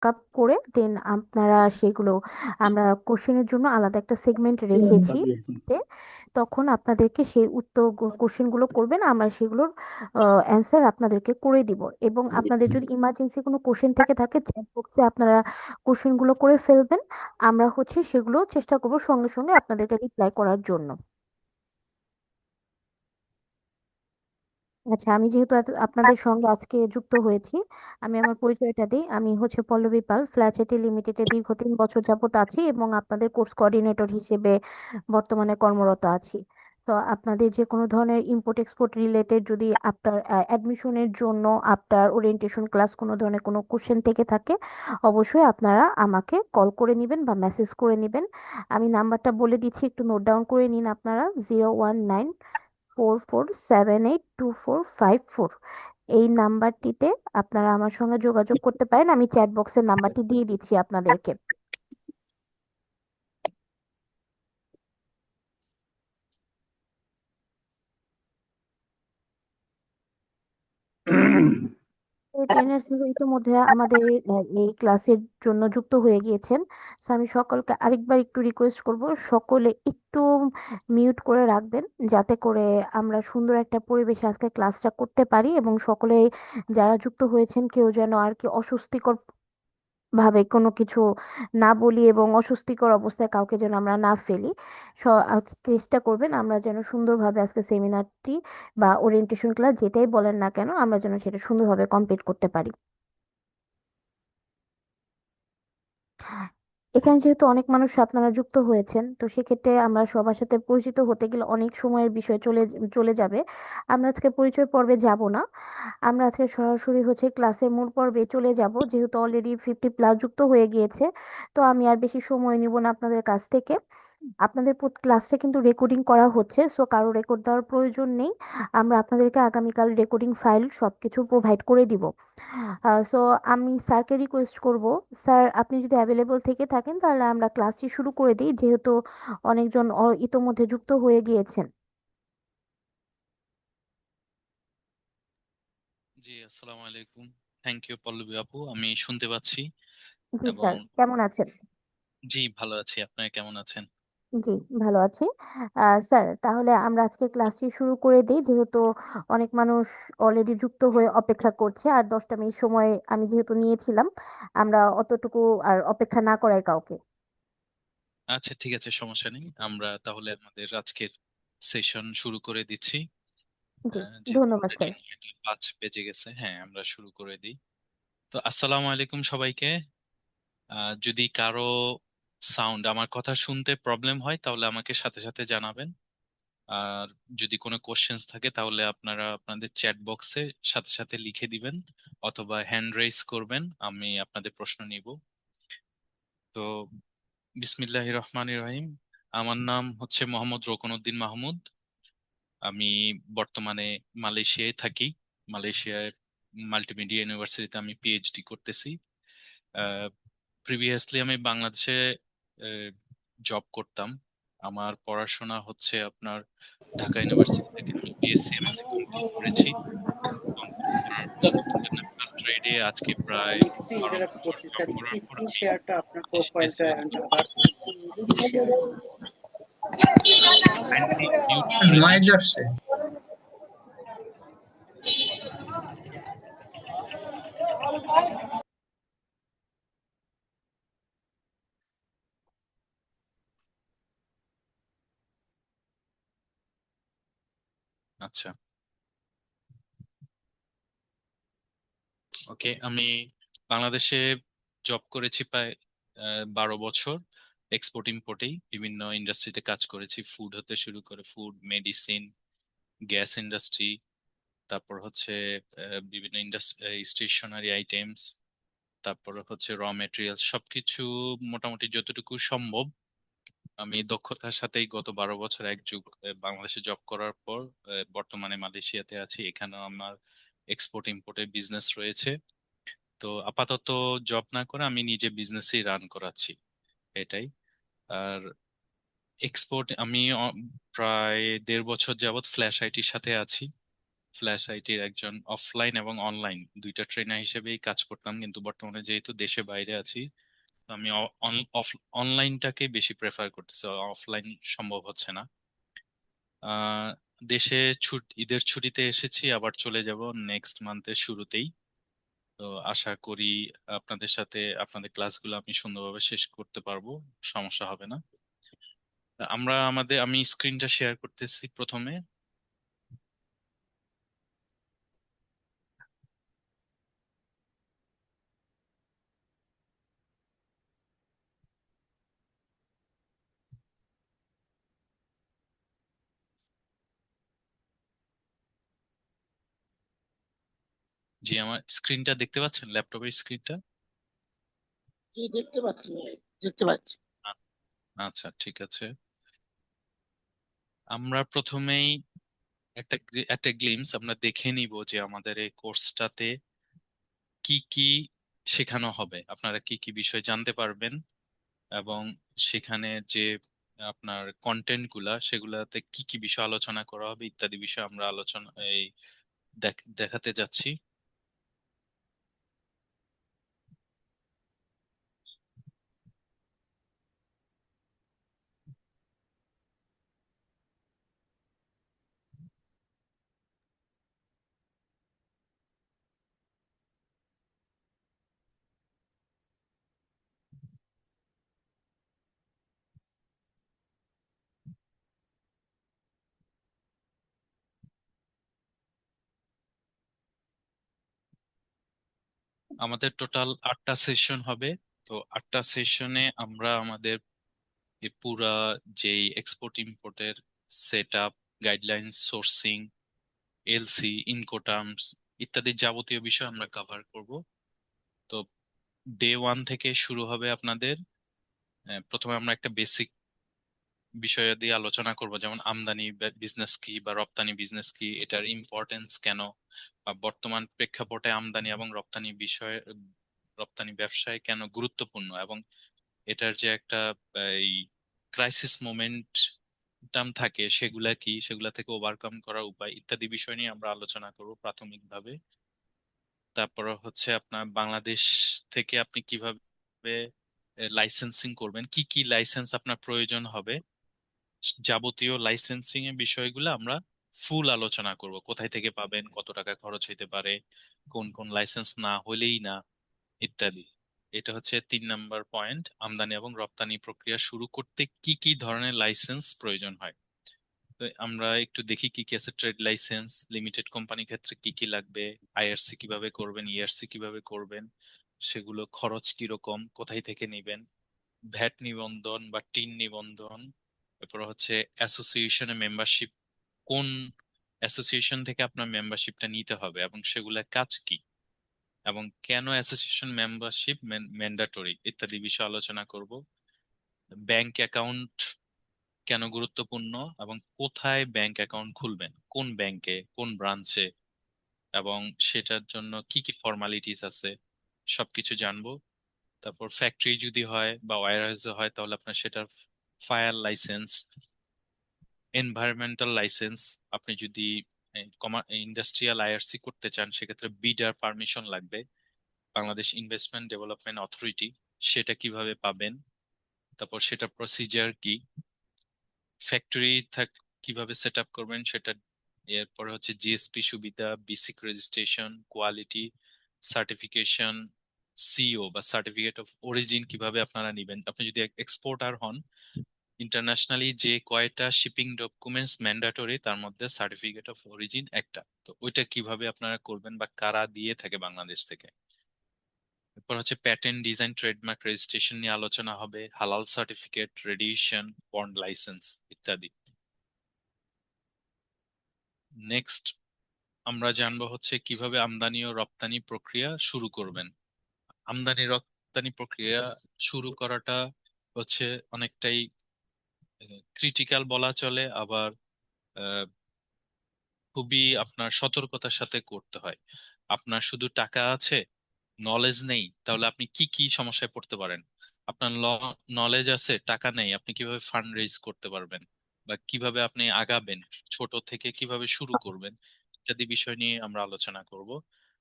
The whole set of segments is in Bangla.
আপ করে দেন আপনারা সেগুলো, আমরা কোশ্চেনের জন্য আলাদা একটা সেগমেন্ট রেখেছি। তে তখন আপনাদেরকে সেই উত্তর কোশ্চেন গুলো করবেন, আমরা সেগুলোর অ্যান্সার আপনাদেরকে করে দিব। এবং আপনাদের যদি ইমার্জেন্সি কোনো কোশ্চেন থেকে থাকে, চ্যাট বক্সে আপনারা কোশ্চেন গুলো করে ফেলবেন। আমরা সেগুলো চেষ্টা করব সঙ্গে সঙ্গে আপনাদেরকে রিপ্লাই করার জন্য। আচ্ছা, আমি যেহেতু আপনাদের সঙ্গে আজকে যুক্ত হয়েছি, আমি আমার পরিচয়টা দিই। আমি পল্লবী পাল, ফ্ল্যাশ আইটি লিমিটেডে দীর্ঘ 3 বছর যাবত আছি এবং আপনাদের কোর্স কোঅর্ডিনেটর হিসেবে বর্তমানে কর্মরত আছি। তো আপনাদের যে কোনো ধরনের ইম্পোর্ট এক্সপোর্ট রিলেটেড, যদি আপনার অ্যাডমিশনের জন্য আপনার ওরিয়েন্টেশন ক্লাস কোনো ধরনের কোনো কোশ্চেন থেকে থাকে, অবশ্যই আপনারা আমাকে কল করে নেবেন বা মেসেজ করে নেবেন। আমি নাম্বারটা বলে দিচ্ছি, একটু নোট ডাউন করে নিন আপনারা: 01944782454। এই নাম্বারটিতে আপনারা আমার সঙ্গে যোগাযোগ করতে পারেন। আমি চ্যাট বক্সের নাম্বারটি দিয়ে দিচ্ছি আপনাদেরকে। তো ট্রেনার্স ইতিমধ্যে আমাদের এই ক্লাসের জন্য যুক্ত হয়ে গিয়েছেন। তো আমি সকলকে আরেকবার একটু রিকোয়েস্ট করব, সকলে একটু মিউট করে রাখবেন, যাতে করে আমরা সুন্দর একটা পরিবেশে আজকে ক্লাসটা করতে পারি এবং সকলে যারা যুক্ত হয়েছেন কেউ যেন আর কি অস্বস্তিকর ভাবে কোনো কিছু না বলি এবং অস্বস্তিকর অবস্থায় কাউকে যেন আমরা না ফেলি। চেষ্টা করবেন আমরা যেন সুন্দরভাবে আজকে সেমিনারটি বা ওরিয়েন্টেশন ক্লাস যেটাই বলেন না কেন, আমরা যেন সেটা সুন্দরভাবে কমপ্লিট করতে পারি। এখানে যেহেতু অনেক মানুষ আপনারা যুক্ত হয়েছেন, তো সেক্ষেত্রে আমরা সবার সাথে পরিচিত হতে গেলে অনেক সময়ের বিষয় চলে চলে যাবে। আমরা আজকে পরিচয় পর্বে যাব না, আমরা আজকে সরাসরি ক্লাসের মূল পর্বে চলে যাব, যেহেতু অলরেডি 50+ যুক্ত হয়ে গিয়েছে। তো আমি আর বেশি সময় নিব না আপনাদের কাছ থেকে। আপনাদের ক্লাসটা কিন্তু রেকর্ডিং করা হচ্ছে, সো কারো রেকর্ড দেওয়ার প্রয়োজন নেই। আমরা আপনাদেরকে আগামীকাল রেকর্ডিং ফাইল সবকিছু প্রোভাইড করে দিব। সো আমি স্যারকে রিকোয়েস্ট করব, স্যার আপনি যদি অ্যাভেলেবল থেকে থাকেন তাহলে আমরা ক্লাসটি শুরু করে দিই, যেহেতু অনেকজন ইতোমধ্যে যুক্ত হয়ে গিয়েছেন। জি, আসসালামু আলাইকুম। থ্যাংক ইউ পল্লবী আপু, আমি শুনতে পাচ্ছি। জি এবং স্যার, কেমন আছেন? জি, ভালো আছি। আপনারা কেমন আছেন? জি, ভালো আছি। স্যার, তাহলে আমরা আজকে ক্লাসটি শুরু করে দিই, যেহেতু অনেক মানুষ অলরেডি যুক্ত হয়ে অপেক্ষা করছে। আর 10টা মিনিট সময় আমি যেহেতু নিয়েছিলাম, আমরা অতটুকু আর অপেক্ষা না করাই কাউকে। আচ্ছা, ঠিক আছে, সমস্যা নেই। আমরা তাহলে আমাদের আজকের সেশন শুরু করে দিচ্ছি। জি, যেহেতু ধন্যবাদ অলরেডি স্যার। 5 বেজে গেছে, হ্যাঁ আমরা শুরু করে দিই। তো আসসালামু আলাইকুম সবাইকে। যদি কারো সাউন্ড, আমার কথা শুনতে প্রবলেম হয় তাহলে আমাকে সাথে সাথে জানাবেন। আর যদি কোনো কোশ্চেন্স থাকে তাহলে আপনারা আপনাদের চ্যাট বক্সে সাথে সাথে লিখে দিবেন, অথবা হ্যান্ড রেইজ করবেন, আমি আপনাদের প্রশ্ন নিব। তো বিসমিল্লাহির রহমানির রহিম। আমার নাম হচ্ছে মোহাম্মদ রোকনউদ্দিন মাহমুদ। আমি বর্তমানে মালয়েশিয়ায় থাকি। মালয়েশিয়ায় মাল্টিমিডিয়া ইউনিভার্সিটিতে আমি পিএইচডি করতেছি। প্রিভিয়াসলি আমি বাংলাদেশে জব করতাম। আমার পড়াশোনা হচ্ছে আপনার ঢাকা ইউনিভার্সিটি থেকে আমি বিএসসি এমএসসি কমপ্লিট করেছি। কমপ্লিট করার পর ইন্টারন্যাশনাল ট্রেডে আজকে প্রায় 12 বছর জব করার পর আমি মালয়েশিয়া সুইচ করতেছি। কাইন্ডলি মিউট করে নয়েজ দিবেন। আসছে। আচ্ছা, ওকে। আমি বাংলাদেশে জব করেছি প্রায় 12 বছর। এক্সপোর্ট ইম্পোর্টেই বিভিন্ন ইন্ডাস্ট্রিতে কাজ করেছি, ফুড হতে শুরু করে ফুড, মেডিসিন, গ্যাস ইন্ডাস্ট্রি, তারপর হচ্ছে বিভিন্ন স্টেশনারি আইটেমস, তারপর হচ্ছে র মেটেরিয়ালস, সবকিছু মোটামুটি যতটুকু সম্ভব আমি দক্ষতার সাথেই গত 12 বছর এক যুগ বাংলাদেশে জব করার পর বর্তমানে মালয়েশিয়াতে আছি। এখানেও আমার এক্সপোর্ট ইম্পোর্টের বিজনেস রয়েছে। তো আপাতত জব না করে আমি নিজে বিজনেসই রান করাচ্ছি, এটাই। আর এক্সপোর্ট আমি প্রায় 1.5 বছর যাবত ফ্ল্যাশ আইটির সাথে আছি। ফ্ল্যাশ আইটির একজন অফলাইন এবং অনলাইন দুইটা ট্রেনার হিসেবেই কাজ করতাম, কিন্তু বর্তমানে যেহেতু দেশে বাইরে আছি, তো আমি অনলাইনটাকে বেশি প্রেফার করতেছি, অফলাইন সম্ভব হচ্ছে না। আহ দেশে ঈদের ছুটিতে এসেছি, আবার চলে যাব নেক্সট মান্থের শুরুতেই। তো আশা করি আপনাদের সাথে আপনাদের ক্লাসগুলো আমি সুন্দরভাবে শেষ করতে পারবো, সমস্যা হবে না। আমি স্ক্রিনটা শেয়ার করতেছি প্রথমে। জি, আমার স্ক্রিনটা দেখতে পাচ্ছেন, ল্যাপটপের স্ক্রিনটা? জি, দেখতে পাচ্ছি ভাই, দেখতে পাচ্ছি। আচ্ছা, ঠিক আছে। আমরা প্রথমেই একটা গ্লিমস আমরা দেখে নিব যে আমাদের এই কোর্সটাতে কি কি শেখানো হবে, আপনারা কি কি বিষয় জানতে পারবেন, এবং সেখানে যে আপনার কন্টেন্ট গুলা সেগুলাতে কি কি বিষয় আলোচনা করা হবে ইত্যাদি বিষয় আমরা আলোচনা এই দেখাতে যাচ্ছি। আমাদের টোটাল 8টা সেশন হবে। তো 8টা সেশনে আমরা আমাদের এই পুরা যেই এক্সপোর্ট ইম্পোর্টের set up, guideline, sourcing, LC, incoterms ইত্যাদি যাবতীয় বিষয় আমরা কভার করব। তো ডে 1 থেকে শুরু হবে আপনাদের। প্রথমে আমরা একটা বেসিক বিষয় দিয়ে আলোচনা করব, যেমন আমদানি বিজনেস কি বা রপ্তানি বিজনেস কি, এটার ইম্পর্টেন্স কেন, বা বর্তমান প্রেক্ষাপটে আমদানি এবং রপ্তানি বিষয়ে রপ্তানি ব্যবসায় কেন গুরুত্বপূর্ণ, এবং এটার যে একটা এই ক্রাইসিস মোমেন্ট টার্ম থাকে সেগুলা কি, সেগুলা থেকে ওভারকাম করার উপায় ইত্যাদি বিষয় নিয়ে আমরা আলোচনা করব প্রাথমিকভাবে। তারপর হচ্ছে আপনার বাংলাদেশ থেকে আপনি কিভাবে লাইসেন্সিং করবেন, কি কি লাইসেন্স আপনার প্রয়োজন হবে, যাবতীয় লাইসেন্সিং এর বিষয়গুলো আমরা ফুল আলোচনা করব। কোথায় থেকে পাবেন, কত টাকা খরচ হইতে পারে, কোন কোন লাইসেন্স না হলেই না, ইত্যাদি। এটা হচ্ছে 3 নাম্বার পয়েন্ট, আমদানি এবং রপ্তানি প্রক্রিয়া শুরু করতে কি কি ধরনের লাইসেন্স প্রয়োজন হয়। তো আমরা একটু দেখি কি কি আছে। ট্রেড লাইসেন্স, লিমিটেড কোম্পানি ক্ষেত্রে কি কি লাগবে, আইআরসি কিভাবে করবেন, ইআরসি কিভাবে করবেন, সেগুলো খরচ কিরকম, কোথায় থেকে নেবেন, ভ্যাট নিবন্ধন বা টিন নিবন্ধন, এরপর হচ্ছে অ্যাসোসিয়েশনে মেম্বারশিপ, কোন অ্যাসোসিয়েশন থেকে আপনার মেম্বারশিপটা নিতে হবে এবং সেগুলোর কাজ কি, এবং কেন অ্যাসোসিয়েশন মেম্বারশিপ ম্যান্ডেটরি ইত্যাদি বিষয় আলোচনা করব। ব্যাংক অ্যাকাউন্ট কেন গুরুত্বপূর্ণ, এবং কোথায় ব্যাংক অ্যাকাউন্ট খুলবেন, কোন ব্যাংকে, কোন ব্রাঞ্চে, এবং সেটার জন্য কি কি ফর্মালিটিস আছে, সবকিছু জানবো। তারপর ফ্যাক্টরি যদি হয় বা ওয়্যার হাউসে হয় তাহলে আপনার সেটার ফায়ার লাইসেন্স, এনভায়রনমেন্টাল লাইসেন্স, আপনি যদি ইন্ডাস্ট্রিয়াল আইআরসি করতে চান সেক্ষেত্রে বিডার পারমিশন লাগবে, বাংলাদেশ ইনভেস্টমেন্ট ডেভেলপমেন্ট অথরিটি, সেটা কিভাবে পাবেন, তারপর সেটা প্রসিজার কি, ফ্যাক্টরি কিভাবে সেট আপ করবেন সেটা, এরপরে হচ্ছে জিএসপি সুবিধা, basic registration, quality certification, CO বা সার্টিফিকেট অফ অরিজিন কিভাবে আপনারা নেবেন, আপনি যদি এক্সপোর্টার হন ইন্টারন্যাশনালি যে কয়টা শিপিং ডকুমেন্টস ম্যান্ডেটরি তার মধ্যে সার্টিফিকেট অফ অরিজিন একটা, তো ওইটা কিভাবে আপনারা করবেন বা কারা দিয়ে থাকে বাংলাদেশ থেকে। এরপর হচ্ছে প্যাটেন্ট, ডিজাইন, ট্রেডমার্ক রেজিস্ট্রেশন নিয়ে আলোচনা হবে, হালাল সার্টিফিকেট, রেডিয়েশন, বন্ড লাইসেন্স ইত্যাদি। নেক্সট আমরা জানবো হচ্ছে কিভাবে আমদানি ও রপ্তানি প্রক্রিয়া শুরু করবেন। আমদানি রপ্তানি প্রক্রিয়া শুরু করাটা হচ্ছে অনেকটাই ক্রিটিক্যাল বলা চলে, আবার আহ, খুবই আপনার সতর্কতার সাথে করতে হয়। আপনার শুধু টাকা আছে, নলেজ নেই, তাহলে আপনি কি কি সমস্যায় পড়তে পারেন। আপনার নলেজ আছে, টাকা নেই, আপনি কিভাবে ফান্ড রেজ করতে পারবেন, বা কিভাবে আপনি আগাবেন, ছোট থেকে কিভাবে শুরু করবেন, ইত্যাদি বিষয় নিয়ে আমরা আলোচনা করব।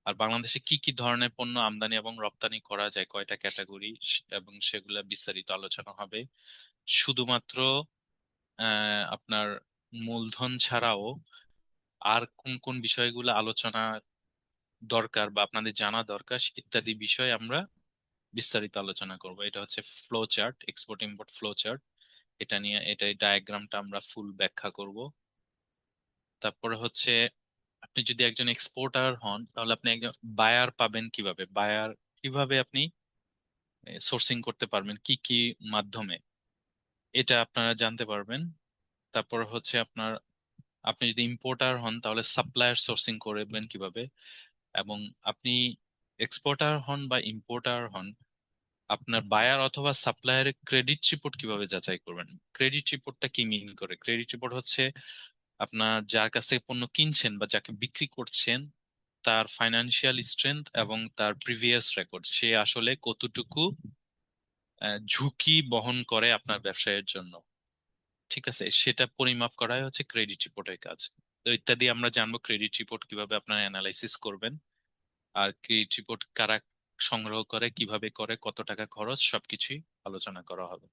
আর বাংলাদেশে কি কি ধরনের পণ্য আমদানি এবং রপ্তানি করা যায়, কয়টা ক্যাটাগরি, এবং সেগুলা বিস্তারিত আলোচনা হবে। শুধুমাত্র আপনার মূলধন ছাড়াও আর কোন কোন বিষয়গুলো আলোচনা দরকার বা আপনাদের জানা দরকার ইত্যাদি বিষয় আমরা বিস্তারিত আলোচনা করব। এটা হচ্ছে flow chart, export import flow chart. এটা নিয়ে এই ডায়াগ্রামটা আমরা ফুল ব্যাখ্যা করব। তারপরে হচ্ছে আপনি যদি একজন এক্সপোর্টার হন তাহলে আপনি একজন বায়ার পাবেন কিভাবে, বায়ার কিভাবে আপনি সোর্সিং করতে পারবেন, কি কি মাধ্যমে, এটা আপনারা জানতে পারবেন। তারপর হচ্ছে আপনি যদি ইম্পোর্টার হন তাহলে সাপ্লায়ার সোর্সিং করবেন কিভাবে, এবং আপনি এক্সপোর্টার হন বা ইম্পোর্টার হন, আপনার বায়ার অথবা সাপ্লায়ারের ক্রেডিট রিপোর্ট কিভাবে যাচাই করবেন। ক্রেডিট রিপোর্টটা কি মিন করে? ক্রেডিট রিপোর্ট হচ্ছে আপনার যার কাছ থেকে পণ্য কিনছেন বা যাকে বিক্রি করছেন তার ফাইনান্সিয়াল স্ট্রেংথ এবং তার প্রিভিয়াস রেকর্ড, সে আসলে কতটুকু ঝুঁকি বহন করে আপনার ব্যবসায়ের জন্য, ঠিক আছে, সেটা পরিমাপ করাই হচ্ছে ক্রেডিট রিপোর্টের কাজ। তো ইত্যাদি আমরা জানবো ক্রেডিট রিপোর্ট কিভাবে আপনারা অ্যানালাইসিস করবেন, আর ক্রেডিট রিপোর্ট কারা সংগ্রহ করে, কিভাবে করে, কত টাকা খরচ, সবকিছুই আলোচনা করা হবে।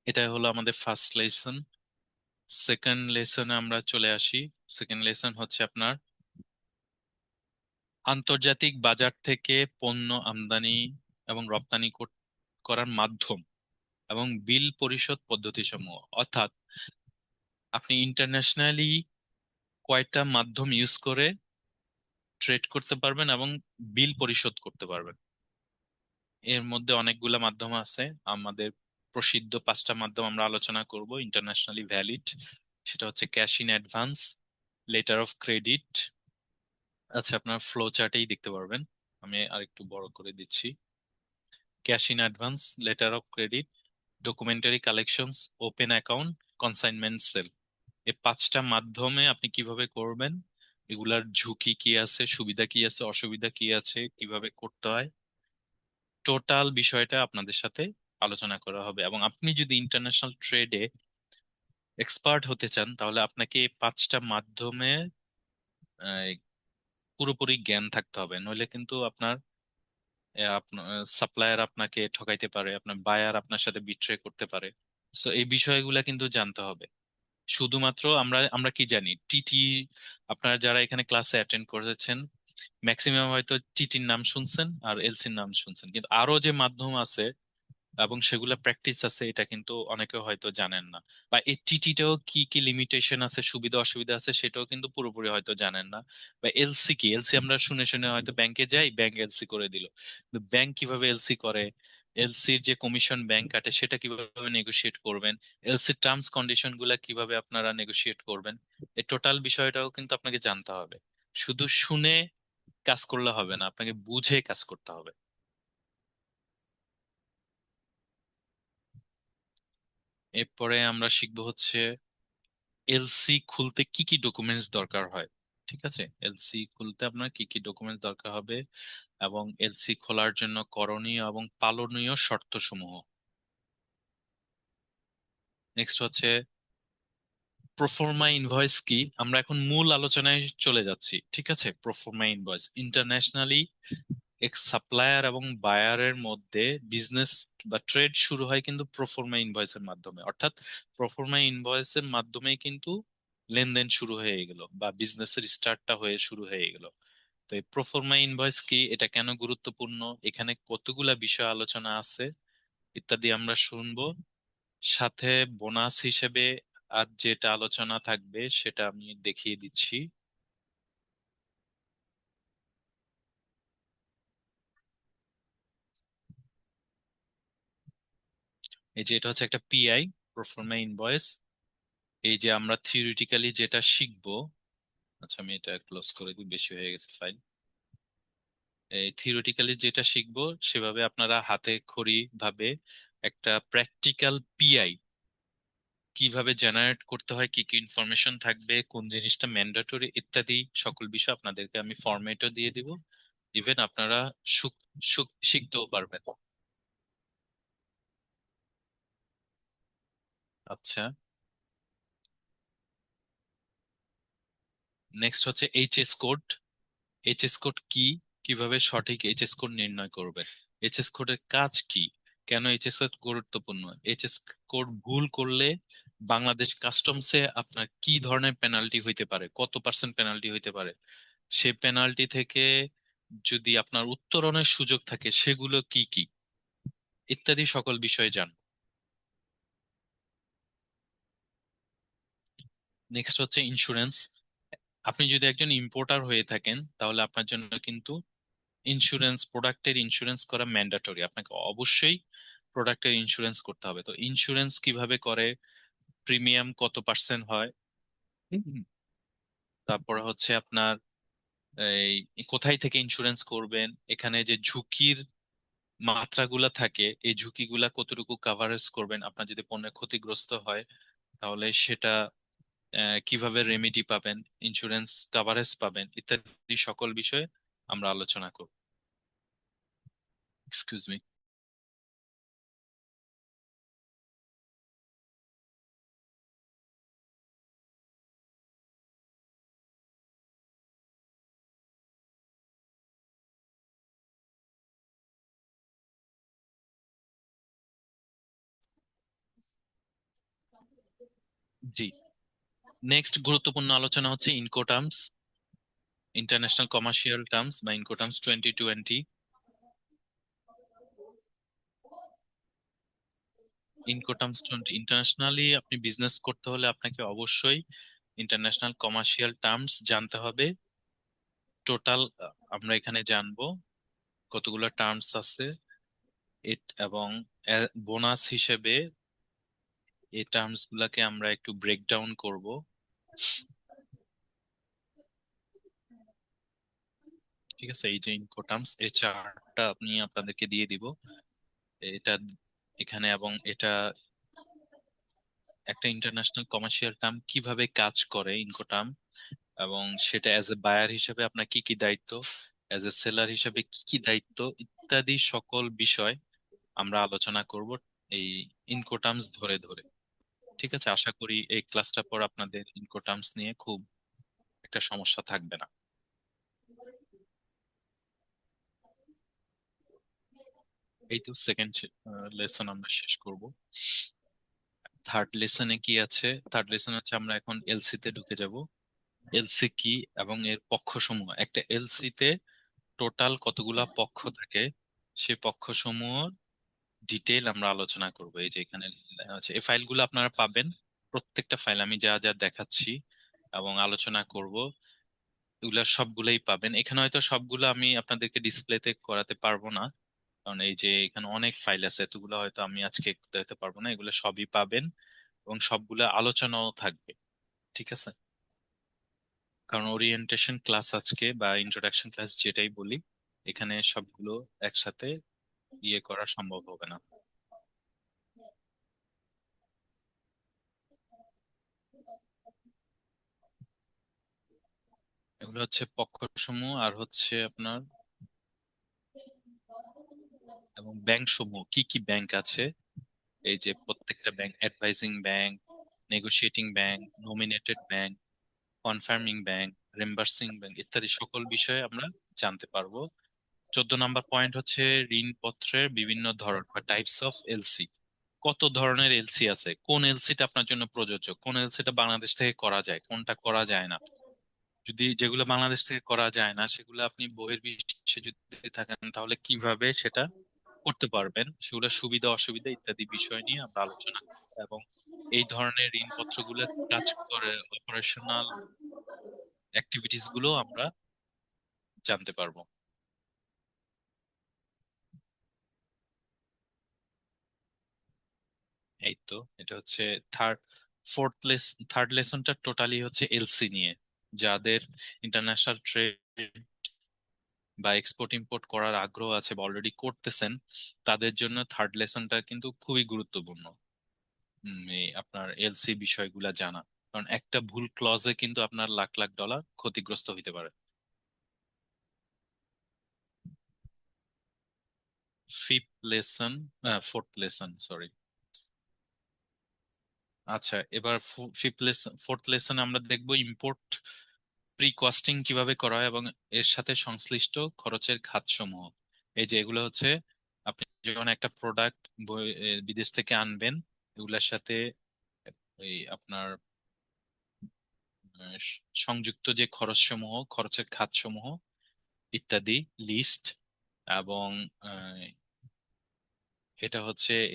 এটাই হলো আমাদের ফার্স্ট লেসন। সেকেন্ড লেসনে আমরা চলে আসি। সেকেন্ড লেসন হচ্ছে আপনার আন্তর্জাতিক বাজার থেকে পণ্য আমদানি এবং রপ্তানি করার মাধ্যম এবং বিল পরিশোধ পদ্ধতি সমূহ। অর্থাৎ আপনি ইন্টারন্যাশনালি কয়টা মাধ্যম ইউজ করে ট্রেড করতে পারবেন এবং বিল পরিশোধ করতে পারবেন। এর মধ্যে অনেকগুলা মাধ্যম আছে। আমাদের প্রসিদ্ধ 5টা মাধ্যম আমরা আলোচনা করব ইন্টারন্যাশনালি ভ্যালিড। সেটা হচ্ছে cash in advance, letter of credit. আচ্ছা, আপনার ফ্লো চার্টেই দেখতে পারবেন, আমি আরেকটু বড় করে দিচ্ছি। Cash in advance, letter of credit, documentary collections, open account, consignment sale. এই 5টা মাধ্যমে আপনি কিভাবে করবেন, এগুলার ঝুঁকি কি আছে, সুবিধা কি আছে, অসুবিধা কি আছে, কিভাবে করতে হয়, টোটাল বিষয়টা আপনাদের সাথে আলোচনা করা হবে। এবং আপনি যদি ইন্টারন্যাশনাল ট্রেডে এক্সপার্ট হতে চান তাহলে আপনাকে এই 5টা মাধ্যমে আহ, পুরোপুরি জ্ঞান থাকতে হবে, নইলে কিন্তু আপনার আপনার সাপ্লায়ার আপনাকে ঠকাইতে পারে, আপনার বায়ার আপনার সাথে বিট্রে করতে পারে। সো এই বিষয়গুলা কিন্তু জানতে হবে। শুধুমাত্র আমরা আমরা কি জানি, টিটি, আপনারা যারা এখানে ক্লাসে অ্যাটেন্ড করেছেন ম্যাক্সিমাম হয়তো টিটির নাম শুনছেন আর এলসির নাম শুনছেন, কিন্তু আরো যে মাধ্যম আছে এবং সেগুলা প্র্যাকটিস আছে এটা কিন্তু অনেকে হয়তো জানেন না। বা এই টিটিটাও কি কি লিমিটেশন আছে, সুবিধা অসুবিধা আছে, সেটাও কিন্তু পুরোপুরি হয়তো জানেন না। বা এলসি কি, এলসি আমরা শুনে শুনে হয়তো ব্যাংকে যাই, ব্যাংক এলসি করে দিল, কিন্তু ব্যাংক কিভাবে এলসি করে, এলসির যে কমিশন ব্যাংক কাটে সেটা কিভাবে নেগোশিয়েট করবেন, এলসির টার্মস কন্ডিশন গুলা কিভাবে আপনারা নেগোশিয়েট করবেন, এই টোটাল বিষয়টাও কিন্তু আপনাকে জানতে হবে। শুধু শুনে কাজ করলে হবে না, আপনাকে বুঝে কাজ করতে হবে। এরপরে আমরা শিখবো হচ্ছে এলসি খুলতে কি কি ডকুমেন্টস দরকার হয়। ঠিক আছে, এলসি খুলতে আপনার কি কি ডকুমেন্টস দরকার হবে এবং এলসি খোলার জন্য করণীয় এবং পালনীয় শর্ত সমূহ। নেক্সট হচ্ছে প্রোফর্মা ইনভয়েস কি, আমরা এখন মূল আলোচনায় চলে যাচ্ছি। ঠিক আছে, proforma invoice internationally x supplier এবং বায়ারের মধ্যে বিজনেস বা ট্রেড শুরু হয় কিন্তু প্রোফর্মা ইনভয়েসের মাধ্যমে। অর্থাৎ প্রোফর্মা ইনভয়েসের মাধ্যমেই কিন্তু লেনদেন শুরু হয়ে গেল বা বিজনেসের স্টার্টটা হয়ে শুরু হয়ে গেল। তো এই প্রোফর্মা ইনভয়েস কি, এটা কেন গুরুত্বপূর্ণ, এখানে কতগুলা বিষয় আলোচনা আছে ইত্যাদি আমরা শুনবো। সাথে বোনাস হিসেবে আর যেটা আলোচনা থাকবে সেটা আমি দেখিয়ে দিচ্ছি। এই যে এটা হচ্ছে একটা পিআই, প্রোফর্মা ইনভয়েস। এই যে আমরা থিওরিটিক্যালি যেটা শিখবো, আচ্ছা আমি এটা ক্লোজ করে দিই, বেশি হয়ে গেছে ফাইল। এই থিওরিটিক্যালি যেটা শিখবো সেভাবে আপনারা হাতে খড়ি ভাবে একটা প্র্যাকটিক্যাল পিআই কিভাবে জেনারেট করতে হয়, কি কি ইনফরমেশন থাকবে, কোন জিনিসটা ম্যান্ডেটরি ইত্যাদি সকল বিষয় আপনাদেরকে আমি ফরম্যাটও দিয়ে দিব। ইভেন আপনারা শিখতেও পারবেন। আচ্ছা, নেক্সট হচ্ছে এইচএস কোড। এইচএস কোড কি, কিভাবে সঠিক এইচএস কোড নির্ণয় করবে, এইচএস কোডের কাজ কি, কেন এইচএস কোড গুরুত্বপূর্ণ, এইচএস কোড ভুল করলে বাংলাদেশ কাস্টমসে আপনার কি ধরনের পেনাল্টি হইতে পারে, কত পার্সেন্ট পেনাল্টি হইতে পারে, সে পেনাল্টি থেকে যদি আপনার উত্তরণের সুযোগ থাকে সেগুলো কি কি, ইত্যাদি সকল বিষয়ে জান। নেক্সট হচ্ছে ইন্স্যুরেন্স। আপনি যদি একজন ইম্পোর্টার হয়ে থাকেন তাহলে আপনার জন্য কিন্তু ইন্স্যুরেন্স, প্রোডাক্টের ইন্স্যুরেন্স করা ম্যান্ডেটরি। আপনাকে অবশ্যই প্রোডাক্টের ইন্স্যুরেন্স করতে হবে। তো ইন্স্যুরেন্স কিভাবে করে, প্রিমিয়াম কত পার্সেন্ট হয়, হুম, তারপর হচ্ছে আপনার এই কোথায় থেকে ইন্স্যুরেন্স করবেন, এখানে যে ঝুঁকির মাত্রাগুলা থাকে এই ঝুঁকিগুলা কতটুকু কাভারেজ করবেন, আপনার যদি পণ্যের ক্ষতিগ্রস্ত হয় তাহলে সেটা কিভাবে রেমেডি পাবেন, ইন্স্যুরেন্স কাভারেজ পাবেন, ইত্যাদি সকল বিষয়ে আমরা আলোচনা করব। Excuse me. জি, নেক্সট গুরুত্বপূর্ণ আলোচনা হচ্ছে ইনকোটার্মস, ইন্টারন্যাশনাল কমার্শিয়াল টার্মস বা ইনকোটার্মস 2020। ইনকোটার্মস 20 ইন্টারন্যাশনালি আপনি বিজনেস করতে হলে আপনাকে অবশ্যই ইন্টারন্যাশনাল কমার্শিয়াল টার্মস জানতে হবে। টোটাল আমরা এখানে জানবো কতগুলো টার্মস আছে, এবং বোনাস হিসেবে এই টার্মস গুলাকে আমরা একটু ব্রেকডাউন করব। ঠিক আছে, এই যে ইনকোটার্মস এই চার্টটা আপনি আপনাদেরকে দিয়ে দিব এটা এখানে, এবং এটা একটা ইন্টারন্যাশনাল কমার্শিয়াল টার্ম কিভাবে কাজ করে ইনকোটার্ম, এবং সেটা অ্যাজ এ বায়ার হিসেবে আপনার কি কি দায়িত্ব, অ্যাজ এ সেলার হিসেবে কি কি দায়িত্ব, ইত্যাদি সকল বিষয় আমরা আলোচনা করব এই ইনকোটার্মস ধরে ধরে। ঠিক আছে, আশা করি এই ক্লাসটা পর আপনাদের ইনকোটার্মস নিয়ে খুব একটা সমস্যা থাকবে না। এই তো সেকেন্ড লেসন আমরা শেষ করব। থার্ড লেসনে কি আছে, থার্ড লেসন হচ্ছে আমরা এখন এলসি তে ঢুকে যাব। এলসি কি এবং এর পক্ষসমূহ, একটা এলসি তে টোটাল কতগুলা পক্ষ থাকে সেই পক্ষসমূহ ডিটেইল আমরা আলোচনা করব। এই যে এখানে আছে, এই ফাইলগুলো আপনারা পাবেন, প্রত্যেকটা ফাইল আমি যা যা দেখাচ্ছি এবং আলোচনা করব এগুলা সবগুলাই পাবেন এখানে। হয়তো সবগুলো আমি আপনাদেরকে ডিসপ্লেতে করাতে পারবো না, কারণ এই যে এখানে অনেক ফাইল আছে, এতগুলো হয়তো আমি আজকে দিতে পারবো না। এগুলো সবই পাবেন এবং সবগুলো আলোচনাও থাকবে। ঠিক আছে, কারণ ওরিয়েন্টেশন ক্লাস আজকে বা ইন্ট্রোডাকশন ক্লাস যেটাই বলি, এখানে সবগুলো একসাথে ইয়ে করা সম্ভব হবে না। এগুলো হচ্ছে পক্ষসমূহ আর হচ্ছে আপনার এবং ব্যাংক সমূহ, কি কি ব্যাংক আছে, এই যে প্রত্যেকটা bank, advising bank, negotiating bank, nominated bank, confirming bank, reimbursing bank, ইত্যাদি সকল বিষয়ে আমরা জানতে পারবো। 14 নম্বর পয়েন্ট হচ্ছে ঋণপত্রের বিভিন্ন ধরন বা টাইপস অফ এলসি। কত ধরনের এলসি আছে, কোন এলসিটা আপনার জন্য প্রযোজ্য, কোন এলসিটা বাংলাদেশ থেকে করা যায়, কোনটা করা যায় না। যদি যেগুলো বাংলাদেশ থেকে করা যায় না সেগুলো আপনি বহির্বিশ্বে যদি থাকেন তাহলে কিভাবে সেটা করতে পারবেন, সেগুলো সুবিধা অসুবিধা ইত্যাদি বিষয় নিয়ে আমরা আলোচনা করব। এবং এই ধরনের ঋণপত্রগুলো কাজ করে অপারেশনাল অ্যাক্টিভিটিস গুলো আমরা জানতে পারবো। এই তো এটা হচ্ছে থার্ড থার্ড লেসনটা টোটালি হচ্ছে এলসি নিয়ে। যাদের ইন্টারন্যাশনাল ট্রেড বা এক্সপোর্ট ইম্পোর্ট করার আগ্রহ আছে বা অলরেডি করতেছেন তাদের জন্য থার্ড লেসনটা কিন্তু খুবই গুরুত্বপূর্ণ। এই আপনার এলসি বিষয়গুলা জানা, কারণ একটা ভুল ক্লজে কিন্তু আপনার লাখ লাখ ডলার ক্ষতিগ্রস্ত হইতে পারে। Fifth lesson, fourth lesson sorry. আচ্ছা, এবার ফিফথ লেসন, ফোর্থ লেসনে আমরা দেখবো ইম্পোর্ট প্রি কস্টিং কিভাবে করা হয় এবং এর সাথে সংশ্লিষ্ট খরচের খাতসমূহ। এই যে এগুলো হচ্ছে আপনি যখন একটা প্রোডাক্ট বিদেশ থেকে আনবেন, এগুলোর সাথে এই আপনার সংযুক্ত যে খরচসমূহ, খরচের খাতসমূহ ইত্যাদি লিস্ট, এবং আহ,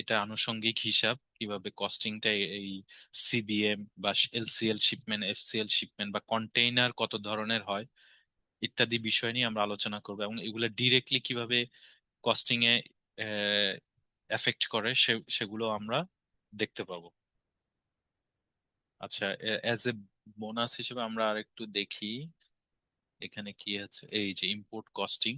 এটা আনুষঙ্গিক হিসাব কিভাবে কস্টিংটা এই সিবিএম বা এলসিএল শিপমেন্ট, এফসিএল শিপমেন্ট বা কন্টেইনার কত ধরনের হয় ইত্যাদি বিষয় নিয়ে আমরা আলোচনা করবো, এবং এগুলো ডিরেক্টলি কিভাবে কস্টিং এ এফেক্ট করে সেগুলো আমরা দেখতে পাবো। আচ্ছা, অ্যাজ এ বোনাস হিসেবে আমরা আরেকটু দেখি এখানে কি আছে। এই যে ইম্পোর্ট কস্টিং,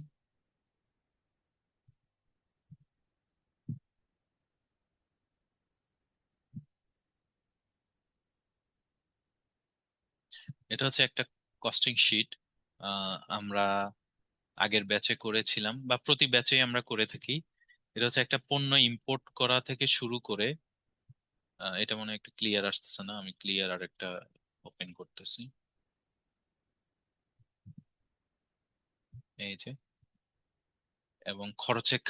এটা হচ্ছে একটা কস্টিং শিট। আমরা আগের ব্যাচে করেছিলাম বা প্রতি ব্যাচে আমরা করে থাকি। এটা হচ্ছে একটা পণ্য ইম্পোর্ট করা থেকে শুরু করে, এটা মনে হয় একটু ক্লিয়ার আসতেছে না, আমি ক্লিয়ার আর একটা ওপেন করতেছি। এই যে, এবং খরচের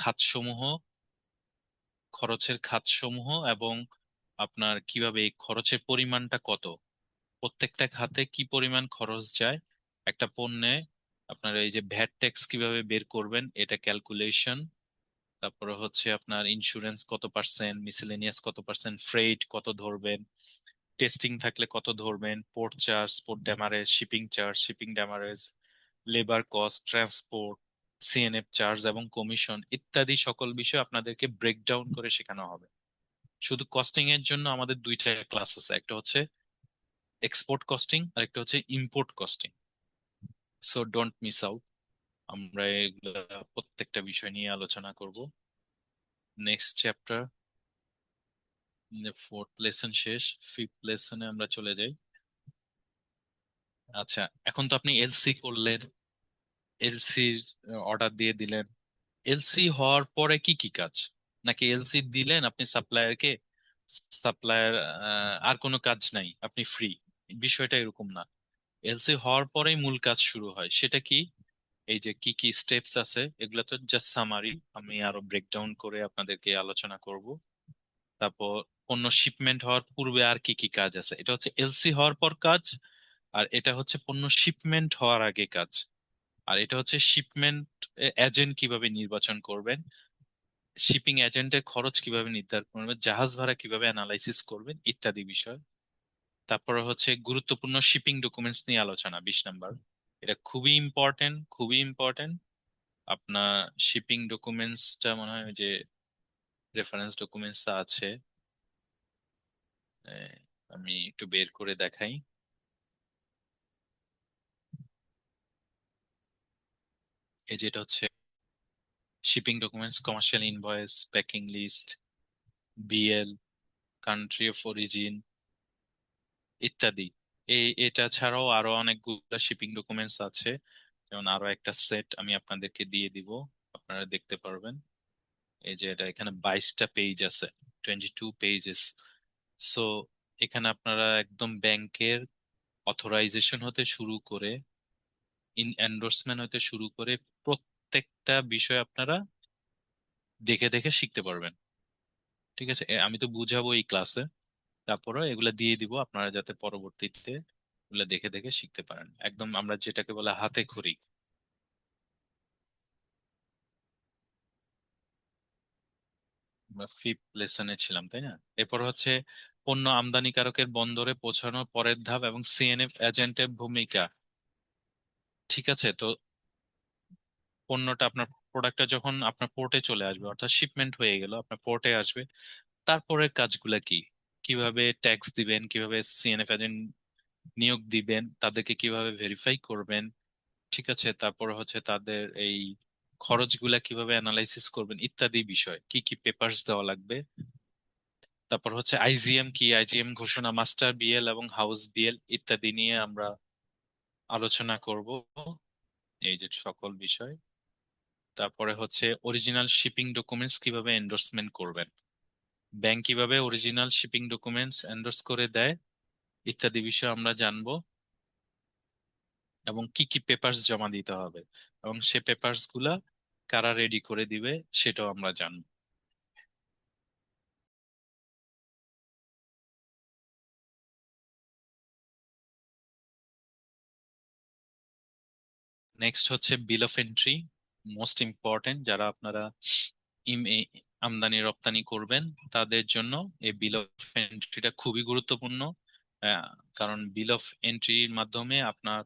খাতসমূহ এবং আপনার কিভাবে এই খরচের পরিমাণটা কত, প্রত্যেকটা খাতে কি পরিমাণ খরচ যায় একটা পণ্যে, আপনার এই যে ভ্যাট ট্যাক্স কিভাবে বের করবেন এটা ক্যালকুলেশন, তারপরে হচ্ছে আপনার ইন্স্যুরেন্স কত পার্সেন্ট, মিসেলেনিয়াস কত পার্সেন্ট, ফ্রেট কত ধরবেন, টেস্টিং থাকলে কত ধরবেন, port charge, port demurrage, shipping demurrage, labour cost, transport, CNF charge এবং কমিশন ইত্যাদি সকল বিষয় আপনাদেরকে ব্রেকডাউন করে শেখানো হবে। শুধু কস্টিং এর জন্য আমাদের দুইটা ক্লাস আছে, একটা হচ্ছে এক্সপোর্ট কস্টিং আর একটা হচ্ছে import costing. So don't miss out, আমরা এগুলা প্রত্যেকটা বিষয় নিয়ে আলোচনা করব। নেক্সট চ্যাপ্টার, ফোর্থ লেসন শেষ, ফিফথ লেসনে আমরা চলে যাই। আচ্ছা, এখন তো আপনি এলসি করলেন, এলসির অর্ডার দিয়ে দিলেন, এলসি হওয়ার পরে কি কি কাজ? নাকি এলসি দিলেন আপনি সাপ্লায়ারকে, সাপ্লায়ার আর কোনো কাজ নাই, আপনি ফ্রি? বিষয়টা এরকম না। এলসি হওয়ার পরেই মূল কাজ শুরু হয়। সেটা কি? এই যে কি কি স্টেপস আছে এগুলো তো জাস্ট সামারি, আমি আরো ব্রেকডাউন করে আপনাদেরকে আলোচনা করব। তারপর পণ্য শিপমেন্ট হওয়ার পূর্বে আর কি কি কাজ আছে, এটা হচ্ছে এলসি হওয়ার পর কাজ। আর এটা হচ্ছে পণ্য শিপমেন্ট হওয়ার আগে কাজ। আর এটা হচ্ছে শিপমেন্ট এজেন্ট কিভাবে নির্বাচন করবেন, শিপিং এজেন্টের খরচ কিভাবে নির্ধারণ করবেন, জাহাজ ভাড়া কিভাবে অ্যানালাইসিস করবেন ইত্যাদি বিষয়। তারপরে হচ্ছে গুরুত্বপূর্ণ শিপিং ডকুমেন্টস নিয়ে আলোচনা, 20 নাম্বার। এটা খুবই ইম্পর্টেন্ট, খুবই ইম্পর্টেন্ট। আপনার শিপিং ডকুমেন্টসটা মনে হয় ওই যে রেফারেন্স ডকুমেন্টস আছে, আহ, আমি একটু বের করে দেখাই। এই যেটা হচ্ছে shipping documents, commercial invoice, packing list, BL, country of origin ইত্যাদি। এটা ছাড়াও আরো অনেকগুলো শিপিং ডকুমেন্টস আছে, যেমন আরো একটা সেট আমি আপনাদেরকে দিয়ে দিব, আপনারা দেখতে পারবেন। এই যে এটা এখানে 22টা পেজ আছে, 22 পেজেস। সো এখানে আপনারা একদম ব্যাংকের অথরাইজেশন হতে শুরু করে, এন্ডোর্সমেন্ট হতে শুরু করে প্রত্যেকটা বিষয় আপনারা দেখে দেখে শিখতে পারবেন। ঠিক আছে, আমি তো বুঝাবো এই ক্লাসে, তারপরে এগুলা দিয়ে দিব আপনারা যাতে পরবর্তীতে এগুলা দেখে দেখে শিখতে পারেন, একদম আমরা যেটাকে বলে হাতে খড়ি। ফিফথ লেসনে ছিলাম, তাই না? এরপর হচ্ছে পণ্য আমদানিকারকের বন্দরে পৌঁছানোর পরের ধাপ এবং সিএনএফ এজেন্টের ভূমিকা। ঠিক আছে, তো পণ্যটা আপনার, প্রোডাক্টটা যখন আপনার পোর্টে চলে আসবে, অর্থাৎ শিপমেন্ট হয়ে গেল, আপনার পোর্টে আসবে, তারপরের কাজগুলা কি? কিভাবে ট্যাক্স দিবেন, কিভাবে সিএনএফ এজেন্ট নিয়োগ দিবেন, তাদেরকে কিভাবে ভেরিফাই করবেন, ঠিক আছে, তারপর হচ্ছে তাদের এই খরচগুলা কিভাবে অ্যানালাইসিস করবেন ইত্যাদি বিষয়, কি কি পেপারস দেওয়া লাগবে। তারপর হচ্ছে আইজিএম কি, আইজিএম ঘোষণা, মাস্টার বিএল এবং হাউস বিএল ইত্যাদি নিয়ে আমরা আলোচনা করব, এই যে সকল বিষয়। তারপরে হচ্ছে অরিজিনাল শিপিং ডকুমেন্টস কিভাবে এন্ডোর্সমেন্ট করবেন, ব্যাংক কিভাবে অরিজিনাল শিপিং ডকুমেন্টস এন্ডোর্স করে দেয় ইত্যাদি বিষয় আমরা জানবো। এবং কি কি পেপারস জমা দিতে হবে, এবং সে পেপারস গুলা কারা রেডি করে দিবে সেটাও আমরা জানবো। নেক্সট হচ্ছে বিল অফ এন্ট্রি, মোস্ট ইম্পর্টেন্ট। যারা আপনারা এই আমদানি রপ্তানি করবেন তাদের জন্য এই বিল অফ এন্ট্রিটা খুবই গুরুত্বপূর্ণ। আহ, কারণ বিল অফ এন্ট্রির মাধ্যমে আপনার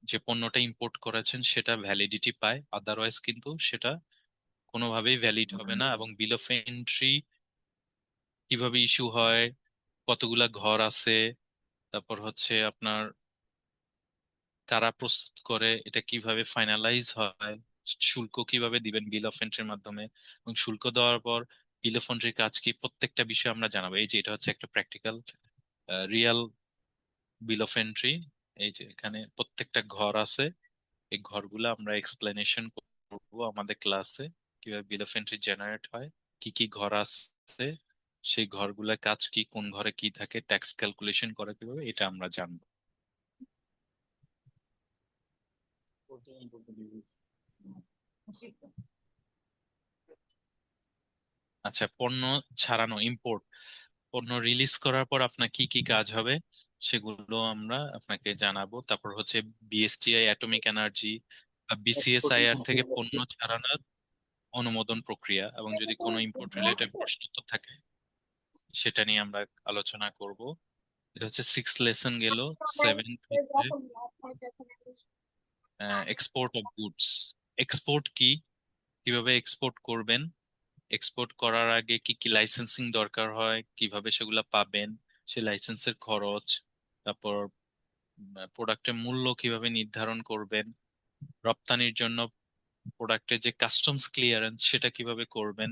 যে পণ্যটা ইম্পোর্ট করেছেন সেটা ভ্যালিডিটি পায়, আদারওয়াইজ কিন্তু সেটা কোনোভাবেই ভ্যালিড হবে না। এবং বিল অফ এন্ট্রি কিভাবে ইস্যু হয়, কতগুলা ঘর আছে, তারপর হচ্ছে আপনার কারা প্রস্তুত করে, এটা কিভাবে ফাইনালাইজ হয়, শুল্ক কিভাবে দিবেন বিল অফ এন্ট্রির মাধ্যমে, এবং শুল্ক দেওয়ার পর বিল অফ এন্ট্রির কাজ কি, প্রত্যেকটা বিষয় আমরা জানাবো। এই যে এটা হচ্ছে একটা practical real bill of entry. এই যে এখানে প্রত্যেকটা ঘর আছে, এই ঘরগুলো আমরা এক্সপ্লেনেশন করবো আমাদের ক্লাসে, কিভাবে বিল অফ এন্ট্রি জেনারেট হয়, কি কি ঘর আছে, সেই ঘরগুলোর কাজ কি, কোন ঘরে কি থাকে, ট্যাক্স ক্যালকুলেশন করে কিভাবে, এটা আমরা জানবো। আচ্ছা, পণ্য ছাড়ানো, ইম্পোর্ট, পণ্য রিলিজ করার পর আপনার কি কি কাজ হবে সেগুলো আমরা আপনাকে জানাবো। তারপর হচ্ছে বিএসটিআই অ্যাটমিক এনার্জি বা বিসিএসআইআর থেকে পণ্য ছাড়ানোর অনুমোদন প্রক্রিয়া, এবং যদি কোনো ইম্পোর্ট রিলেটেড প্রশ্ন তো থাকে সেটা নিয়ে আমরা আলোচনা করব। এটা হচ্ছে সিক্স লেসন গেল। সেভেন হচ্ছে এক্সপোর্ট অফ গুডস। এক্সপোর্ট কি, কিভাবে এক্সপোর্ট করবেন, এক্সপোর্ট করার আগে কি কি লাইসেন্সিং দরকার হয়, কিভাবে সেগুলা পাবেন, সেই লাইসেন্সের খরচ, তারপর প্রোডাক্টের মূল্য কিভাবে নির্ধারণ করবেন, রপ্তানির জন্য প্রোডাক্টের যে কাস্টমস ক্লিয়ারেন্স সেটা কিভাবে করবেন,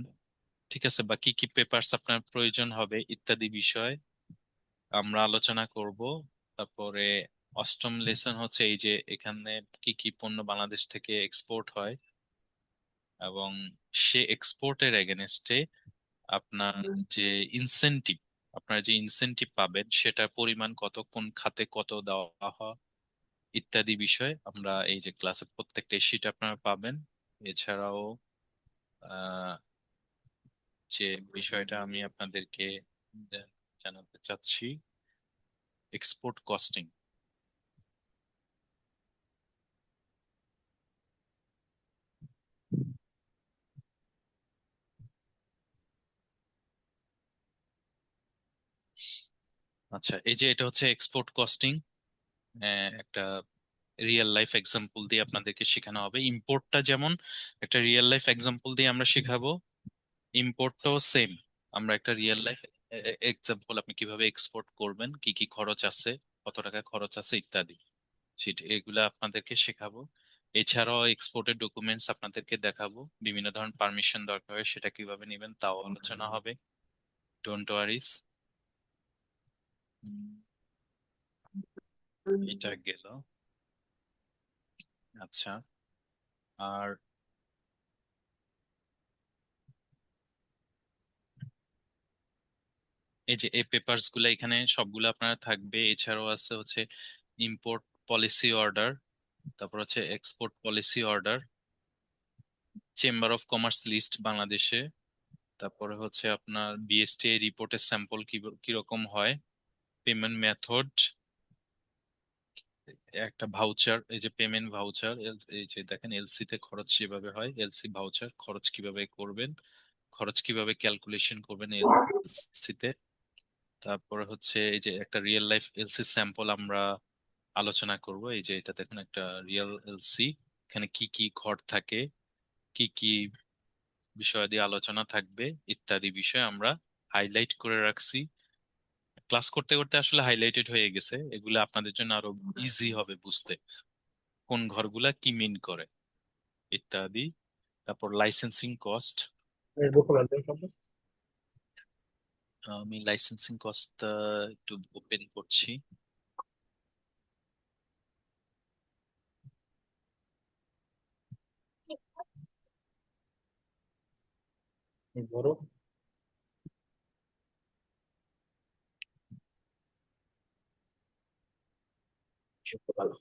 ঠিক আছে, বা কি কি পেপারস আপনার প্রয়োজন হবে ইত্যাদি বিষয় আমরা আলোচনা করব। তারপরে অষ্টম লেসন হচ্ছে এই যে এখানে কি কি পণ্য বাংলাদেশ থেকে এক্সপোর্ট হয়, এবং সে এক্সপোর্টের এগেনস্টে আপনার যে ইনসেনটিভ, আপনারা যে ইনসেনটিভ পাবেন সেটার পরিমাণ কত, কোন খাতে কত দেওয়া হয় ইত্যাদি বিষয় আমরা এই যে ক্লাসে প্রত্যেকটা শীট আপনারা পাবেন। এছাড়াও আহ, যে বিষয়টা আমি আপনাদেরকে জানাতে চাচ্ছি, এক্সপোর্ট কস্টিং। আচ্ছা, এই যে এটা হচ্ছে এক্সপোর্ট কস্টিং, একটা রিয়েল লাইফ এক্সাম্পল দিয়ে আপনাদেরকে শেখানো হবে। ইম্পোর্টটা যেমন একটা রিয়েল লাইফ এক্সাম্পল দিয়ে আমরা শেখাবো, ইম্পোর্টটাও সেম। আমরা একটা রিয়েল লাইফ এক্সাম্পল, আপনি কিভাবে এক্সপোর্ট করবেন, কি কি খরচ আছে, কত টাকা খরচ আছে ইত্যাদি, সেটা এগুলা আপনাদেরকে শেখাবো। এছাড়াও এক্সপোর্টের ডকুমেন্টস আপনাদেরকে দেখাবো, বিভিন্ন ধরনের পারমিশন দরকার হয় সেটা কিভাবে নেবেন তাও আলোচনা হবে। ডোন্ট ওয়ারিস। এটা গেল। আচ্ছা, আর এই যে এই পেপারস গুলো এখানে সবগুলো আপনারা থাকবে। এছাড়াও আছে হচ্ছে ইম্পোর্ট পলিসি অর্ডার, তারপর হচ্ছে export policy order, chamber of commerce list বাংলাদেশে, তারপরে হচ্ছে আপনার বিএসটিআই রিপোর্টের স্যাম্পল কিরকম হয়, পেমেন্ট মেথড, একটা ভাউচার, এই যে পেমেন্ট ভাউচার, এই যে দেখেন এলসি তে খরচ যেভাবে হয়, এলসি ভাউচার খরচ কিভাবে করবেন, খরচ কিভাবে ক্যালকুলেশন করবেন এলসি তে। তারপরে হচ্ছে এই যে একটা রিয়েল লাইফ এলসি স্যাম্পল আমরা আলোচনা করব। এই যে এটা দেখুন একটা রিয়েল এলসি, এখানে কি কি ঘর থাকে, কি কি বিষয় দিয়ে আলোচনা থাকবে ইত্যাদি বিষয় আমরা হাইলাইট করে রাখছি। ক্লাস করতে করতে আসলে হাইলাইটেড হয়ে গেছে, এগুলো আপনাদের জন্য আরো ইজি হবে বুঝতে, কোন ঘরগুলা কি মিন করে ইত্যাদি। তারপর লাইসেন্সিং কস্ট, আমি লাইসেন্সিং কস্ট একটু ওপেন করছি। বড় ভালো।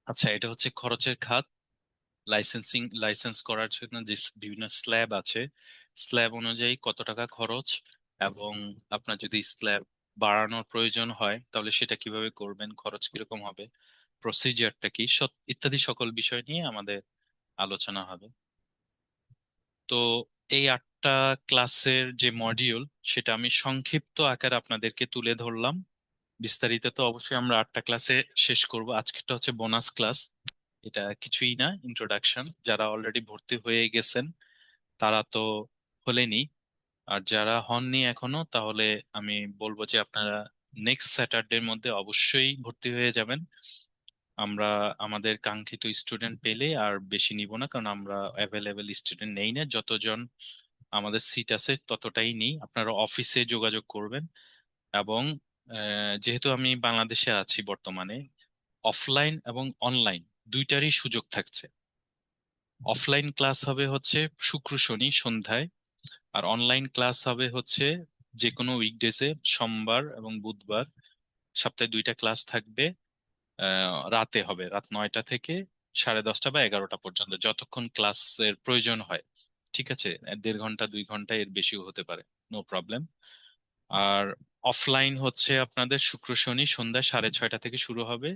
আচ্ছা, এটা হচ্ছে খরচের খাত। লাইসেন্স করার জন্য যে বিভিন্ন স্ল্যাব আছে, স্ল্যাব অনুযায়ী কত টাকা খরচ, এবং আপনার যদি স্ল্যাব বাড়ানোর প্রয়োজন হয় তাহলে সেটা কিভাবে করবেন, খরচ কিরকম হবে, প্রসিজিয়ারটা কি, ইত্যাদি সকল বিষয় নিয়ে আমাদের আলোচনা হবে। তো এই 8টা ক্লাসের যে মডিউল, সেটা আমি সংক্ষিপ্ত আকারে আপনাদেরকে তুলে ধরলাম। বিস্তারিত তো অবশ্যই আমরা 8টা ক্লাসে শেষ করব। আজকেরটা হচ্ছে বোনাস ক্লাস, এটা কিছুই না, ইন্ট্রোডাকশন। যারা অলরেডি ভর্তি হয়ে গেছেন তারা তো হলেনই, আর যারা হননি এখনো তাহলে আমি বলবো যে আপনারা নেক্সট স্যাটারডের মধ্যে অবশ্যই ভর্তি হয়ে যাবেন। আমরা আমাদের কাঙ্ক্ষিত স্টুডেন্ট পেলে আর বেশি নিব না, কারণ আমরা অ্যাভেলেবেল স্টুডেন্ট নেই না, যতজন আমাদের সিট আছে ততটাই নেই। আপনারা অফিসে যোগাযোগ করবেন। এবং যেহেতু আমি বাংলাদেশে আছি বর্তমানে, অফলাইন এবং অনলাইন দুইটারই সুযোগ থাকছে। অফলাইন ক্লাস হবে হচ্ছে শুক্র শনি সন্ধ্যায়, আর অনলাইন ক্লাস হবে হচ্ছে যে কোনো উইকডেজে সোমবার এবং বুধবার। সপ্তাহে 2টা ক্লাস থাকবে। রাতে হবে, রাত 9টা থেকে 10:30 বা 11টা পর্যন্ত, যতক্ষণ ক্লাসের প্রয়োজন হয়। ঠিক আছে, 1.5 ঘন্টা 2 ঘন্টা এর বেশিও হতে পারে, নো প্রবলেম। আর অফলাইন হচ্ছে আপনাদের শুক্র শনি সন্ধ্যা 6:30 থেকে শুরু হবে,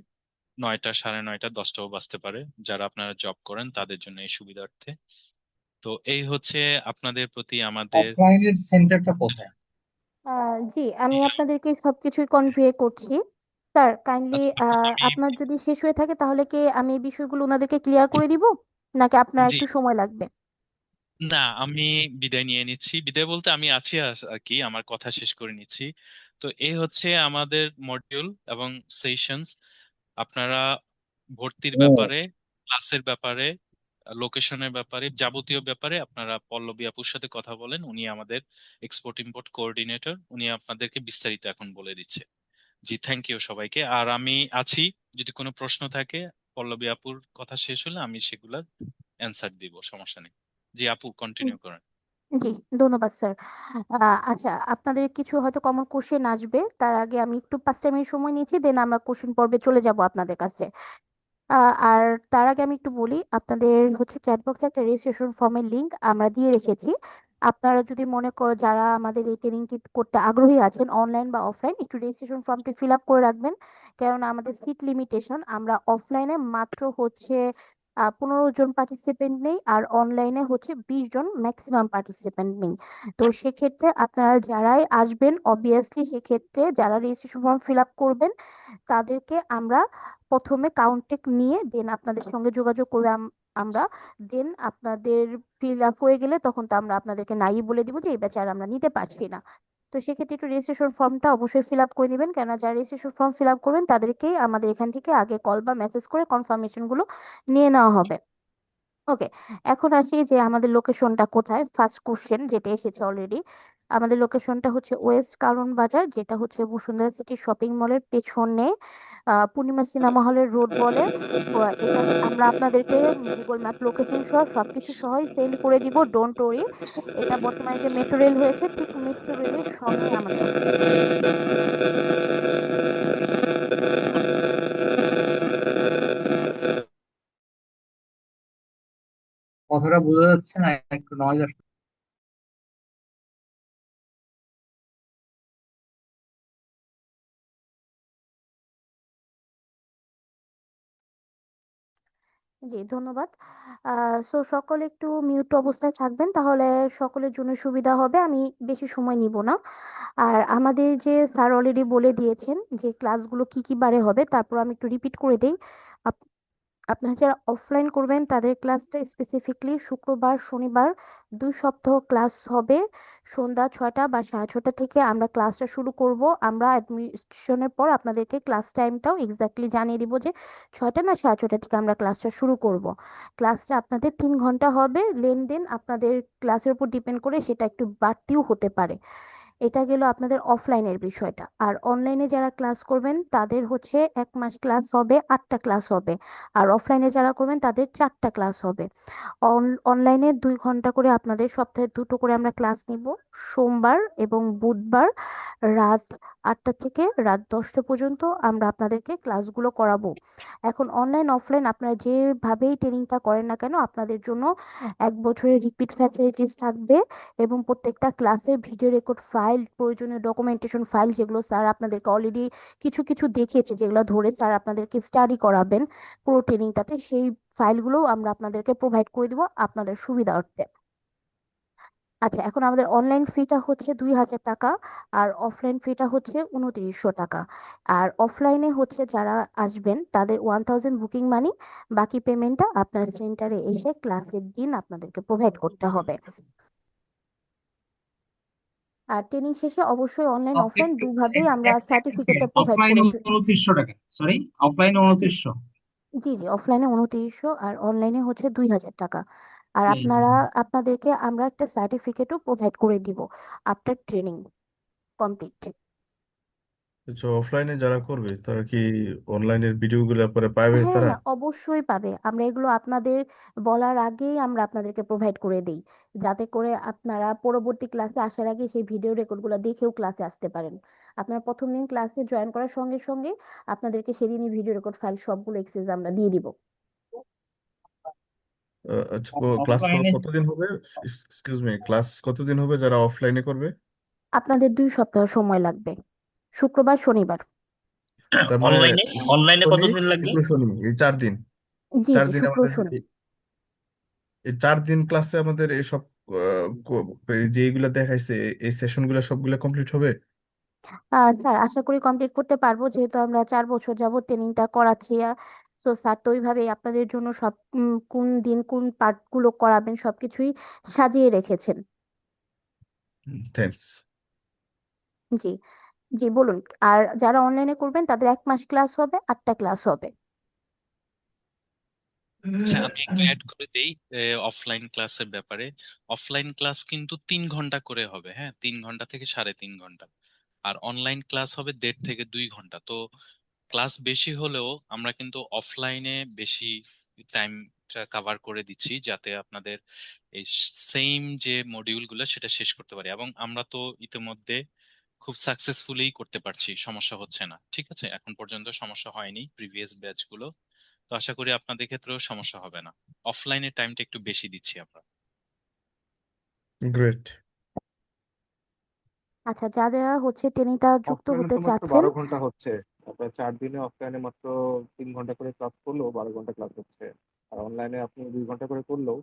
9টা 9:30 10টাও বাজতে পারে। যারা আপনারা জব করেন তাদের জন্য এই সুবিধার্থে। তো এই হচ্ছে আপনাদের প্রতি আমাদের। অফলাইনের সেন্টারটা কোথায়? জি, আমি আপনাদেরকে সবকিছুই কনভে করছি। স্যার কাইন্ডলি আচ্ছা, আমি আপনার যদি শেষ হয়ে থাকে তাহলে কি আমি এই বিষয়গুলো ওনাদেরকে ক্লিয়ার করে দিব, নাকি আপনার জি, একটু সময় লাগবে? না, আমি বিদায় নিয়ে নিচ্ছি। বিদায় বলতে আমি আছি আর কি, আমার কথা শেষ করে নিচ্ছি। তো এই হচ্ছে আমাদের মডিউল এবং সেশনস। আপনারা ভর্তির ও, ব্যাপারে, ক্লাসের ব্যাপারে, লোকেশনের ব্যাপারে, যাবতীয় ব্যাপারে আপনারা পল্লবী আপুর সাথে কথা বলেন। উনি আমাদের এক্সপোর্ট ইম্পোর্ট কোঅর্ডিনেটর, উনি আপনাদেরকে বিস্তারিত এখন বলে দিচ্ছে। জি, থ্যাংক ইউ সবাইকে। আর আমি আছি, যদি কোনো প্রশ্ন থাকে পল্লবী আপুর কথা শেষ হলে আমি সেগুলা অ্যান্সার দিব, সমস্যা নেই। জি আপু, হুম, কন্টিনিউ করেন। জি, ধন্যবাদ স্যার। আচ্ছা, আপনাদের কিছু হয়তো কমন কোশ্চেন আসবে, তার আগে আমি একটু 5টা মিনিট সময় নিয়েছি, দেন আমরা কোশ্চেন পর্বে চলে যাব আপনাদের কাছে। আর তার আগে আমি একটু বলি, আপনাদের হচ্ছে চ্যাট বক্সে একটা রেজিস্ট্রেশন ফর্মের লিংক আমরা দিয়ে রেখেছি। আপনারা যদি মনে করো যারা আমাদের এই ট্রেনিংটি করতে আগ্রহী আছেন, অনলাইন বা অফলাইন, একটু রেজিস্ট্রেশন ফর্মটি ফিল আপ করে রাখবেন। কেননা আমাদের সিট লিমিটেশন, আমরা অফলাইনে মাত্র হচ্ছে 15 জন পার্টিসিপেন্ট নেই, আর অনলাইনে হচ্ছে 20 জন ম্যাক্সিমাম পার্টিসিপেন্ট নেই। তো সেক্ষেত্রে আপনারা যারাই আসবেন, অবভিয়াসলি সেক্ষেত্রে যারা রেজিস্ট্রেশন ফর্ম ফিল আপ করবেন তাদেরকে আমরা প্রথমে কাউন্টে নিয়ে দেন আপনাদের সঙ্গে যোগাযোগ করবে আমরা। দেন আপনাদের ফিল আপ হয়ে গেলে তখন তো আমরা আপনাদেরকে নাই বলে দিব যে এই ব্যাচে আর আমরা নিতে পারছি না। তো সেক্ষেত্রে একটু রেজিস্ট্রেশন ফর্মটা অবশ্যই ফিল আপ করে নেবেন, কেননা যারা রেজিস্ট্রেশন ফর্ম ফিল আপ করবেন তাদেরকেই আমাদের এখান থেকে আগে কল বা মেসেজ করে কনফার্মেশন গুলো নিয়ে নেওয়া হবে। ওকে, এখন আসি যে আমাদের লোকেশনটা কোথায়। ফার্স্ট কোশ্চেন যেটা এসেছে অলরেডি, আমাদের লোকেশনটা হচ্ছে ওয়েস্ট কারওয়ান বাজার, যেটা হচ্ছে বসুন্ধরা সিটি শপিং মলের পেছনে, পূর্ণিমা সিনেমা হলের রোড বলে। এটা আমরা আপনাদেরকে গুগল ম্যাপ লোকেশন সহ সবকিছু সহই সেন্ড করে দিব, ডোন্ট ওরি। এটা বর্তমানে যে মেট্রো রেল হয়েছে, ঠিক মেট্রো রেলের সঙ্গে আমাদের অফিস। কথাটা বোঝা যাচ্ছে না, একটু নয়েজ আসছে। জি, ধন্যবাদ। সো সকলে একটু মিউট অবস্থায় থাকবেন, তাহলে সকলের জন্য সুবিধা হবে, আমি বেশি সময় নিব না। আর আমাদের যে স্যার অলরেডি বলে দিয়েছেন যে ক্লাসগুলো কি কি বারে হবে, তারপর আমি একটু রিপিট করে দেই। আপনারা যারা অফলাইন করবেন তাদের ক্লাসটা স্পেসিফিকলি শুক্রবার শনিবার 2 সপ্তাহ ক্লাস হবে। সন্ধ্যা 6টা বা 6:30 থেকে আমরা ক্লাসটা শুরু করব। আমরা অ্যাডমিশনের পর আপনাদেরকে ক্লাস টাইমটাও এক্স্যাক্টলি জানিয়ে দিব যে 6টা না 6:30 থেকে আমরা ক্লাসটা শুরু করব। ক্লাসটা আপনাদের 3 ঘন্টা হবে, লেনদেন আপনাদের ক্লাসের উপর ডিপেন্ড করে সেটা একটু বাড়তিও হতে পারে। এটা গেল আপনাদের অফলাইনের বিষয়টা। আর অনলাইনে যারা ক্লাস করবেন তাদের হচ্ছে 1 মাস ক্লাস হবে, 8টা ক্লাস হবে। আর অফলাইনে যারা করবেন তাদের 4টা ক্লাস হবে। অনলাইনে 2 ঘন্টা করে, আপনাদের সপ্তাহে 2টো করে আমরা ক্লাস নিব। সোমবার এবং বুধবার রাত 8টা থেকে রাত 10টা পর্যন্ত আমরা আপনাদেরকে ক্লাসগুলো করাবো। এখন অনলাইন অফলাইন আপনারা যেভাবেই ট্রেনিংটা করেন না কেন, আপনাদের জন্য 1 বছরের রিপিট ফ্যাসিলিটিস থাকবে। এবং প্রত্যেকটা ক্লাসের ভিডিও রেকর্ড ফাইল, প্রয়োজনীয় ডকুমেন্টেশন ফাইল, যেগুলো স্যার আপনাদেরকে অলরেডি কিছু কিছু দেখিয়েছে, যেগুলো ধরে স্যার আপনাদেরকে স্টাডি করাবেন পুরো ট্রেনিংটাতে, সেই ফাইলগুলোও আমরা আপনাদেরকে প্রোভাইড করে দিব আপনাদের সুবিধার্থে। আচ্ছা, এখন আমাদের অনলাইন ফিটা হচ্ছে 2,000 টাকা, আর অফলাইন ফিটা হচ্ছে 2,900 টাকা। আর অফলাইনে হচ্ছে যারা আসবেন তাদের 1,000 বুকিং মানি, বাকি পেমেন্টটা আপনার সেন্টারে এসে ক্লাসের দিন আপনাদেরকে প্রোভাইড করতে হবে। আর ট্রেনিং শেষে অবশ্যই অনলাইন অফলাইন দুভাবেই আমরা একটা সার্টিফিকেটটা সেকেন্ড, প্রোভাইড অফলাইনে করে 2900 টাকা, সরি, অফলাইনে 2900। জি জি, অফলাইনে 2,900 আর অনলাইনে হচ্ছে 2,000 টাকা। আর এই যে, আপনাদেরকে আমরা একটা সার্টিফিকেটও প্রোভাইড করে দিব আফটার ট্রেনিং কমপ্লিট। আচ্ছা, অফলাইনে যারা করবে তারা কি অনলাইনের ভিডিওগুলো পরে পাবে হ্যাঁ তারা? হ্যাঁ, অবশ্যই পাবে। আমরা এগুলো আপনাদের বলার আগেই আমরা আপনাদেরকে প্রোভাইড করে দেই, যাতে করে আপনারা পরবর্তী ক্লাসে আসার আগে সেই ভিডিও রেকর্ডগুলো দেখেও ক্লাসে আসতে পারেন। আপনার প্রথম দিন ক্লাসে জয়েন করার সঙ্গে সঙ্গে আপনাদেরকে সেদিনই ভিডিও রেকর্ড ফাইল সবগুলো এক্সেস আমরা দিয়ে দিব। আচ্ছা, ক্লাস অফলাইনে কতদিন হবে? এক্সকিউজ মি, ক্লাস কতদিন হবে যারা অফলাইনে করবে? আপনাদের 2 সপ্তাহ সময় লাগবে, শুক্রবার শনিবার। তার মানে অনলাইনে অনলাইনে শনি, কতদিন লাগবে? শুক্র, শনি, এই 4 দিন। জি চার জি, দিন শুক্র আমাদের শনি। এই 4 দিন ক্লাসে আমাদের এইসব যেগুলো দেখাইছে, এই সেশনগুলো সবগুলো কমপ্লিট হবে? স্যার আশা করি কমপ্লিট করতে পারবো, যেহেতু আমরা 4 বছর যাবত ট্রেনিংটা করাচ্ছি। তো স্যার তো ওইভাবে আপনাদের জন্য সব কোন দিন কোন পার্ট গুলো করাবেন সবকিছুই সাজিয়ে রেখেছেন। থ্যাঙ্কস। জি জি, বলুন। আর যারা অনলাইনে করবেন তাদের 1 মাস ক্লাস হবে, 8টা ক্লাস হবে। আচ্ছা, আমি একটু অ্যাড করে দেই অফলাইন ক্লাসের ব্যাপারে। অফলাইন ক্লাস কিন্তু 3 ঘন্টা করে হবে, হ্যাঁ, 3 ঘন্টা থেকে 3.5 ঘন্টা। আর অনলাইন ক্লাস হবে 1.5 থেকে 2 ঘন্টা। তো ক্লাস বেশি হলেও আমরা কিন্তু অফলাইনে বেশি টাইমটা কভার করে দিচ্ছি, যাতে আপনাদের এই সেম যে মডিউল গুলো সেটা শেষ করতে পারি। এবং আমরা তো ইতিমধ্যে খুব সাকসেসফুলি করতে পারছি, সমস্যা হচ্ছে না। ঠিক আছে, এখন পর্যন্ত সমস্যা হয়নি প্রিভিয়াস ব্যাচ গুলো। তো আশা করি আপনাদের ক্ষেত্রেও সমস্যা হবে না। অফলাইনে টাইমটা একটু বেশি দিচ্ছি আমরা। গ্রেট। আচ্ছা, যারা হচ্ছে ট্রেনিংটা যুক্ত অফলাইনে হতে তো মাত্র চাচ্ছেন, 12 ঘন্টা হচ্ছে। আপনার 4 দিনে অফলাইনে মাত্র 3 ঘন্টা করে ক্লাস করলেও 12 ঘন্টা ক্লাস হচ্ছে। আর অনলাইনে আপনি 2 ঘন্টা করে করলেও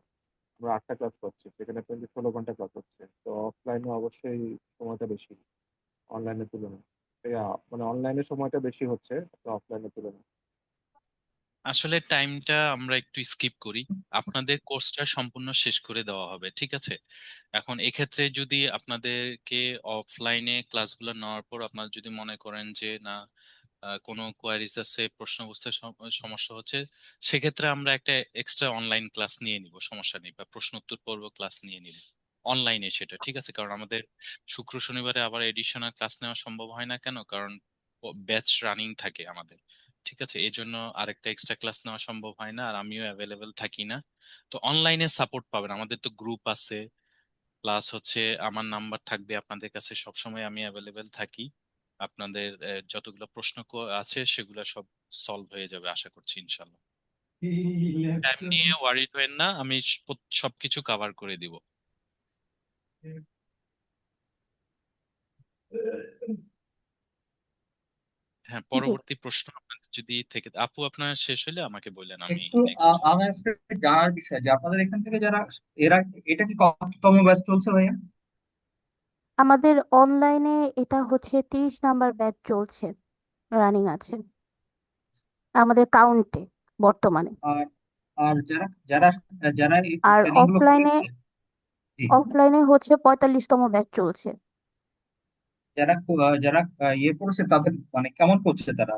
আমরা 8টা ক্লাস করছি, সেখানে কিন্তু 16 ঘন্টা ক্লাস হচ্ছে। তো অফলাইনে অবশ্যই সময়টা বেশি অনলাইনের তুলনায়। মানে অনলাইনে সময়টা বেশি হচ্ছে অফলাইনের তুলনায়। আসলে টাইমটা আমরা একটু স্কিপ করি, আপনাদের কোর্সটা সম্পূর্ণ শেষ করে দেওয়া হবে, ঠিক আছে। এখন এক্ষেত্রে যদি আপনাদেরকে অফলাইনে ক্লাসগুলো নেওয়ার পর আপনারা যদি মনে করেন যে না, কোনো কোয়ারিজ আছে, প্রশ্ন বুঝতে সমস্যা হচ্ছে, সেক্ষেত্রে আমরা একটা এক্সট্রা অনলাইন ক্লাস নিয়ে নিব, সমস্যা নেই, বা প্রশ্ন উত্তর পর্ব ক্লাস নিয়ে নিব অনলাইনে, সেটা ঠিক আছে। কারণ আমাদের শুক্র শনিবারে আবার এডিশনাল ক্লাস নেওয়া সম্ভব হয় না, কেন? কারণ ব্যাচ রানিং থাকে আমাদের, ঠিক আছে। এই জন্য আরেকটা এক্সট্রা ক্লাস নেওয়া সম্ভব হয় না, আর আমিও অ্যাভেলেবেল থাকি না। তো অনলাইনে সাপোর্ট পাবেন, আমাদের তো গ্রুপ আছে, প্লাস হচ্ছে আমার নাম্বার থাকবে আপনাদের কাছে, সবসময় আমি অ্যাভেলেবেল থাকি। আপনাদের যতগুলো প্রশ্ন আছে সেগুলো সব সলভ হয়ে যাবে আশা করছি ইনশাল্লাহ। টাইম নিয়ে ওয়ারিড হবেন না, আমি সবকিছু কভার করে দিব। হ্যাঁ, জি, পরবর্তী প্রশ্ন আপনাদের যদি থেকে আপু আপনার শেষ হলে আমাকে বললেন, আমি একটু নেক্সট। আমার একটা জানার বিষয় যে আপনাদের এখান থেকে যারা এরা, এটা কি কততম ব্যাচ চলছে ভাইয়া? আমাদের অনলাইনে এটা হচ্ছে 30 নাম্বার ব্যাচ চলছে, রানিং আছে আমাদের কাউন্টে বর্তমানে। আর আর যারা যারা যারা এই আর ট্রেনিং গুলো অফলাইনে করেছে, জি, অফলাইনে হচ্ছে 45তম ব্যাচ চলছে। যারা ইয়ে করেছে তাদের মানে কেমন করছে তারা,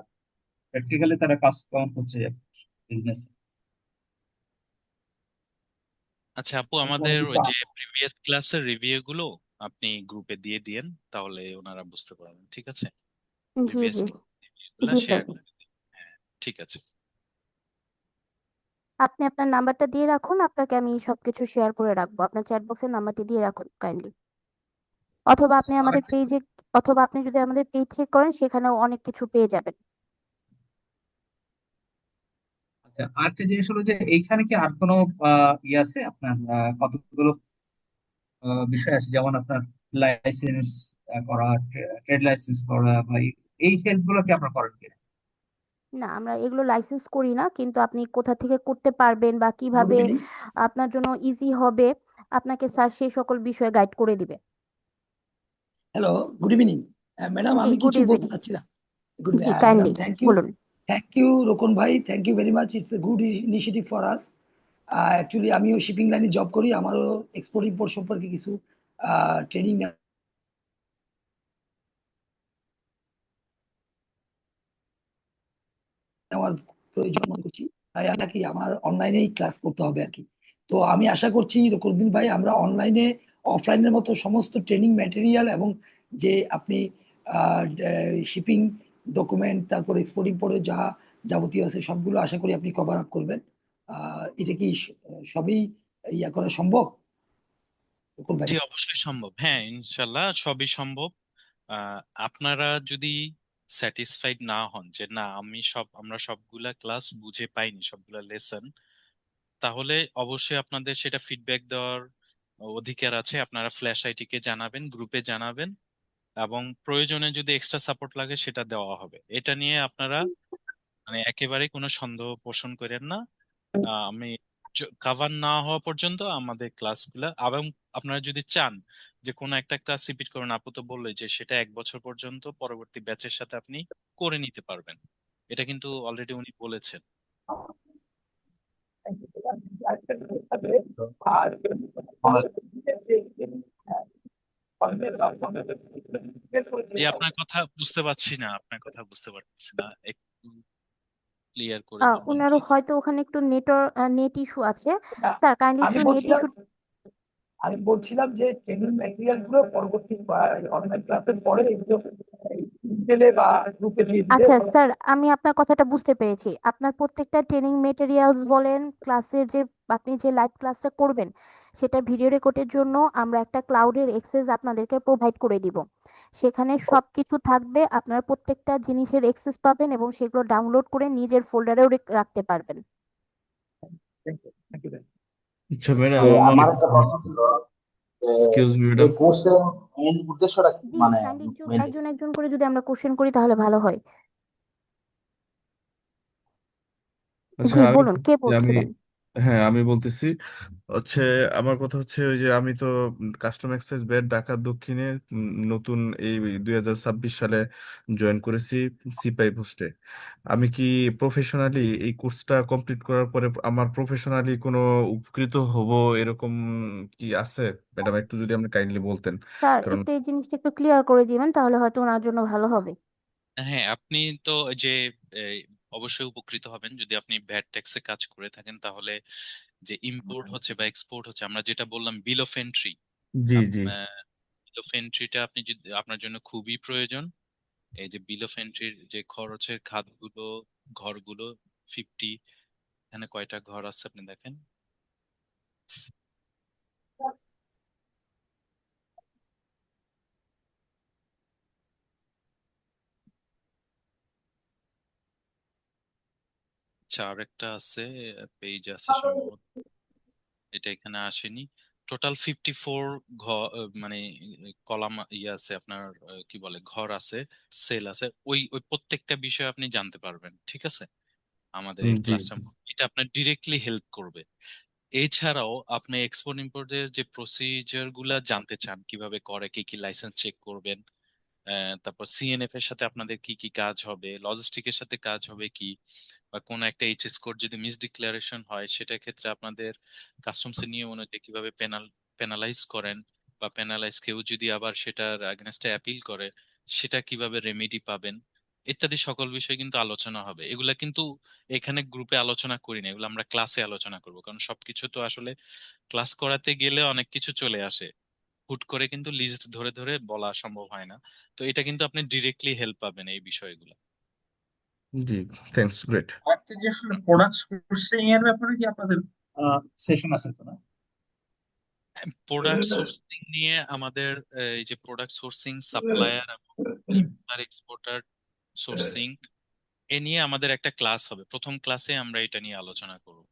প্র্যাকটিক্যালি তারা কাজ কেমন করছে বিজনেস? আচ্ছা আপু, কোনো আমাদের কিছু ওই যে প্রিভিয়াস ক্লাসের রিভিউ গুলো আপনি গ্রুপে দিয়ে দিয়েন, তাহলে ওনারা বুঝতে পারবেন। ঠিক আছে, জি প্রিভিয়াস জি গুলা জি স্যার, শেয়ার করে দিন। হ্যাঁ, ঠিক আছে। আপনি আপনার নাম্বারটা দিয়ে রাখুন, আপনাকে আমি সবকিছু শেয়ার করে রাখবো। আপনার চ্যাট বক্সের নাম্বারটি দিয়ে রাখুন কাইন্ডলি। অথবা আপনি আচ্ছা, আমাদের পেজে, অথবা আপনি যদি আমাদের পেজ চেক করেন সেখানেও অনেক কিছু পেয়ে যাবেন। আরেকটা জিনিস হলো যে এইখানে কি আর কোনো ইয়ে আছে আপনার, কতগুলো বিষয় আছে, যেমন আপনার লাইসেন্স করা, ট্রেড লাইসেন্স করা, বা এই হেল্প গুলো কি আপনারা করেন কিনা? না, আমরা এগুলো লাইসেন্স করি না, কিন্তু আপনি কোথা থেকে করতে পারবেন বা গুড কিভাবে ইভিনিং। আপনার জন্য ইজি হবে, আপনাকে স্যার সেই সকল বিষয়ে গাইড করে দিবে। Hello, good evening. ম্যাডাম, জি আমি গুড কিছু বলতে ইভিনিং। চাচ্ছিলাম। গুড জি ম্যাডাম, কাইন্ডলি থ্যাংক ইউ। বলুন। থ্যাংক ইউ রোকন ভাই, thank you very much. It's a good initiative for us. Actually আমিও শিপিং লাইনে জব করি, আমারও এক্সপোর্ট ইম্পোর্ট সম্পর্কে কিছু ট্রেনিং নেওয়ার প্রয়োজন মনে করছি। তাই আমি কি আমার অনলাইনেই ক্লাস করতে হবে আর কি। তো আমি আশা করছি রকুদ্দিন ভাই, আমরা অনলাইনে অফলাইনের মতো সমস্ত ট্রেনিং ম্যাটেরিয়াল এবং যে আপনি শিপিং ডকুমেন্ট, তারপর এক্সপোর্ট ইম্পোর্টের যা যাবতীয় আছে সবগুলো আশা করি আপনি কভার আপ করবেন। এটা কি সবই ইয়া করা সম্ভব রকুল ভাই? জি, অবশ্যই সম্ভব। হ্যাঁ, ইনশাল্লাহ সবই সম্ভব। আপনারা যদি স্যাটিসফাইড না হন যে না আমরা সবগুলা ক্লাস বুঝে পাইনি, সবগুলা লেসন, তাহলে অবশ্যই আপনাদের সেটা ফিডব্যাক দেওয়ার অধিকার আছে। আপনারা ফ্ল্যাশ আইটিকে জানাবেন, গ্রুপে জানাবেন, এবং প্রয়োজনে যদি এক্সট্রা সাপোর্ট লাগে সেটা দেওয়া হবে। এটা নিয়ে আপনারা মানে একেবারে কোনো সন্দেহ পোষণ করেন না। আমি কাভার না হওয়া পর্যন্ত আমাদের ক্লাসগুলা, এবং আপনারা যদি চান যে কোনো একটা ক্লাস রিপিট করেন, আপু তো বললো যে সেটা 1 বছর পর্যন্ত পরবর্তী ব্যাচের সাথে আপনি করে নিতে পারবেন। এটা কিন্তু অলরেডি উনি বলেছেন। জি, আপনার কথা বুঝতে পারছি না, আপনার কথা বুঝতে পারছি না, একটু ক্লিয়ার করে বলবেন ওনারও প্লিজ। হয়তো ওখানে একটু নেট ইস্যু আছে। স্যার কাইন্ডলি আমি একটু নেট বলছিলাম ইস্যু। আমি বলছিলাম যে ট্রেনিং ম্যাটেরিয়াল গুলো পরবর্তী অনলাইন ক্লাসের পরে এগুলো ইমেলে বা গ্রুপে দিয়ে দিলে আচ্ছা ভালো। স্যার, আমি আপনার কথাটা বুঝতে পেরেছি। আপনার প্রত্যেকটা ট্রেনিং মেটেরিয়ালস বলেন, ক্লাসের যে আপনি যে লাইভ ক্লাসটা করবেন সেটা ভিডিও রেকর্ডের জন্য আমরা একটা ক্লাউডের অ্যাক্সেস আপনাদেরকে প্রোভাইড করে দিব। সেখানে সবকিছু থাকবে, আপনার প্রত্যেকটা জিনিসের অ্যাক্সেস পাবেন এবং সেগুলো ডাউনলোড করে নিজের ফোল্ডারেও রাখতে পারবেন। Thank you. আচ্ছা ম্যাডাম, যে আমার আমার একটা প্রশ্ন ছিল যে এক্সকিউজ মি এই ম্যাডাম। কোর্সের মেইন উদ্দেশ্যটা কি, জি মানে কাইন্ডলি মেইনলি? একজন একজন করে যদি আমরা কোশ্চেন করি তাহলে ভালো হয়। আচ্ছা জি আমি বলুন, কে আমি বলছিলেন? হ্যাঁ, আমি বলতেছি হচ্ছে, আমার কথা হচ্ছে ওই যে আমি তো কাস্টম এক্সাইজ ব্যাট ঢাকা দক্ষিণে নতুন এই 2026 সালে জয়েন করেছি সিপাই পোস্টে। আমি কি প্রফেশনালি এই কোর্সটা কমপ্লিট করার পরে আমার প্রফেশনালি কোনো উপকৃত হব, এরকম কি আছে ম্যাডাম? একটু যদি আপনি কাইন্ডলি বলতেন। স্যার কারণ একটু এই জিনিসটা একটু ক্লিয়ার করে দিবেন, তাহলে হয়তো ওনার জন্য ভালো হবে। হ্যাঁ, আপনি তো ওই যে এই, অবশ্যই উপকৃত হবেন যদি আপনি ভ্যাট ট্যাক্সে কাজ করে থাকেন। তাহলে যে ইম্পোর্ট হচ্ছে বা এক্সপোর্ট হচ্ছে, আমরা যেটা বললাম বিল অফ এন্ট্রি, জি জি। বিল অফ এন্ট্রিটা আপনি যদি আপনার জন্য খুবই প্রয়োজন। এই যে বিল অফ এন্ট্রির যে খরচের খাতগুলো, ঘরগুলো 50, এখানে কয়টা ঘর আছে আপনি দেখেন। আচ্ছা, আরেকটা আছে, পেজ আছে সম্ভবত, এটা এখানে আসেনি। টোটাল 54 ঘর, মানে কলাম ইয়ে আছে আপনার, কি বলে, ঘর আছে, সেল আছে। ওই ওই প্রত্যেকটা বিষয় আপনি জানতে পারবেন। ঠিক আছে, আমাদের এই জি ক্লাসটা জি। এটা আপনার ডিরেক্টলি হেল্প করবে। এছাড়াও আপনি এক্সপোর্ট ইম্পোর্টের যে প্রসিজার গুলা জানতে চান, কিভাবে করে, কি কি লাইসেন্স চেক করবেন, তারপর সিএনএফ এর সাথে আপনাদের কি কি কাজ হবে, লজিস্টিকের সাথে কাজ হবে কি, বা কোনো একটা এইচএস কোড যদি মিস ডিক্লারেশন হয় সেটার ক্ষেত্রে আপনাদের কাস্টমস এর নিয়ম অনুযায়ী কিভাবে পেনালাইজ করেন, বা পেনালাইজ কেউ যদি আবার সেটার এগেনস্টে অ্যাপিল করে সেটা কিভাবে রেমেডি পাবেন, ইত্যাদি সকল বিষয় কিন্তু আলোচনা হবে। এগুলা কিন্তু এখানে গ্রুপে আলোচনা করি না, এগুলো আমরা ক্লাসে আলোচনা করব, কারণ সবকিছু তো আসলে ক্লাস করাতে গেলে অনেক কিছু চলে আসে। হুট করে কিন্তু লিস্ট ধরে ধরে বলা সম্ভব হয় না। তো এটা কিন্তু আপনি ডিরেক্টলি হেল্প পাবেন এই বিষয়গুলো। জি, থ্যাঙ্কস, গ্রেট। আরেকটা যে আসলে প্রোডাক্ট সোর্সিং এর ব্যাপারে কি আপনাদের সেশন আছে তো না? প্রোডাক্ট সোর্সিং নিয়ে আমাদের এই যে প্রোডাক্ট সোর্সিং, সাপ্লায়ার এবং ইম্পোর্টার এক্সপোর্টার সোর্সিং, এ নিয়ে আমাদের একটা ক্লাস হবে। প্রথম ক্লাসে আমরা এটা নিয়ে আলোচনা করব,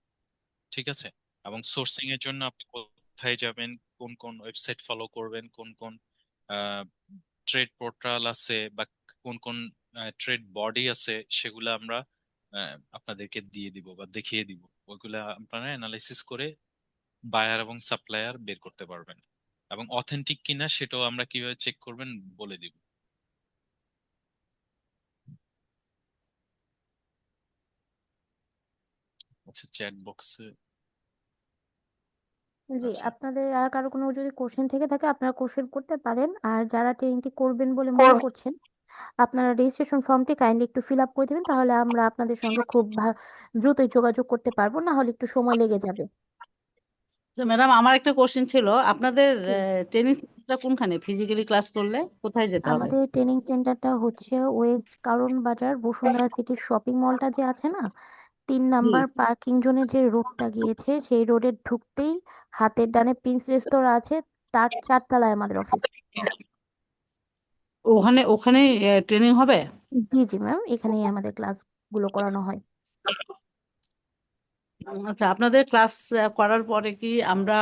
ঠিক আছে? এবং সোর্সিং এর জন্য আপনি কোথায় যাবেন, কোন কোন ওয়েবসাইট ফলো করবেন, কোন কোন ট্রেড পোর্টাল আছে বা কোন কোন ট্রেড বডি আছে, সেগুলো আমরা আপনাদেরকে দিয়ে দিব বা দেখিয়ে দিব। ওইগুলা আপনারা অ্যানালাইসিস করে বায়ার এবং সাপ্লায়ার বের করতে পারবেন, এবং অথেন্টিক কিনা সেটাও আমরা কিভাবে চেক করবেন বলে দিব। আচ্ছা, চ্যাট বক্সে জি, আচ্ছা, আপনাদের আর কারো কোনো যদি কোশ্চেন থেকে থাকে আপনারা কোশ্চেন করতে পারেন। আর যারা ট্রেনিংটি করবেন বলে মনে করছেন, আপনারা রেজিস্ট্রেশন ফর্মটি কাইন্ডলি একটু ফিল আপ করে দিবেন, তাহলে আমরা আপনাদের সঙ্গে খুব দ্রুতই যোগাযোগ করতে পারবো, না হলে একটু সময় লেগে যাবে। তো ম্যাডাম, আমার একটা কোশ্চেন ছিল, আপনাদের জি, ট্রেনিং সেন্টারটা কোনখানে? ফিজিক্যালি ক্লাস করলে কোথায় যেতে হবে? আমাদের ট্রেনিং সেন্টারটা হচ্ছে ওয়েস্ট কারণ বাজার বসুন্ধরা সিটির শপিং মলটা যে আছে না, 3 নাম্বার হুম। পার্কিং জোনে যে রোডটা গিয়েছে সেই রোডে ঢুকতেই হাতের ডানে প্রিন্স রেস্তোরাঁ আছে, তার 4 তলায় আমাদের অফিস। ওখানে ওখানে ট্রেনিং হবে? জি জি ম্যাম, এখানেই আমাদের ক্লাস গুলো করানো হয়। আচ্ছা, আপনাদের ক্লাস করার পরে কি আমরা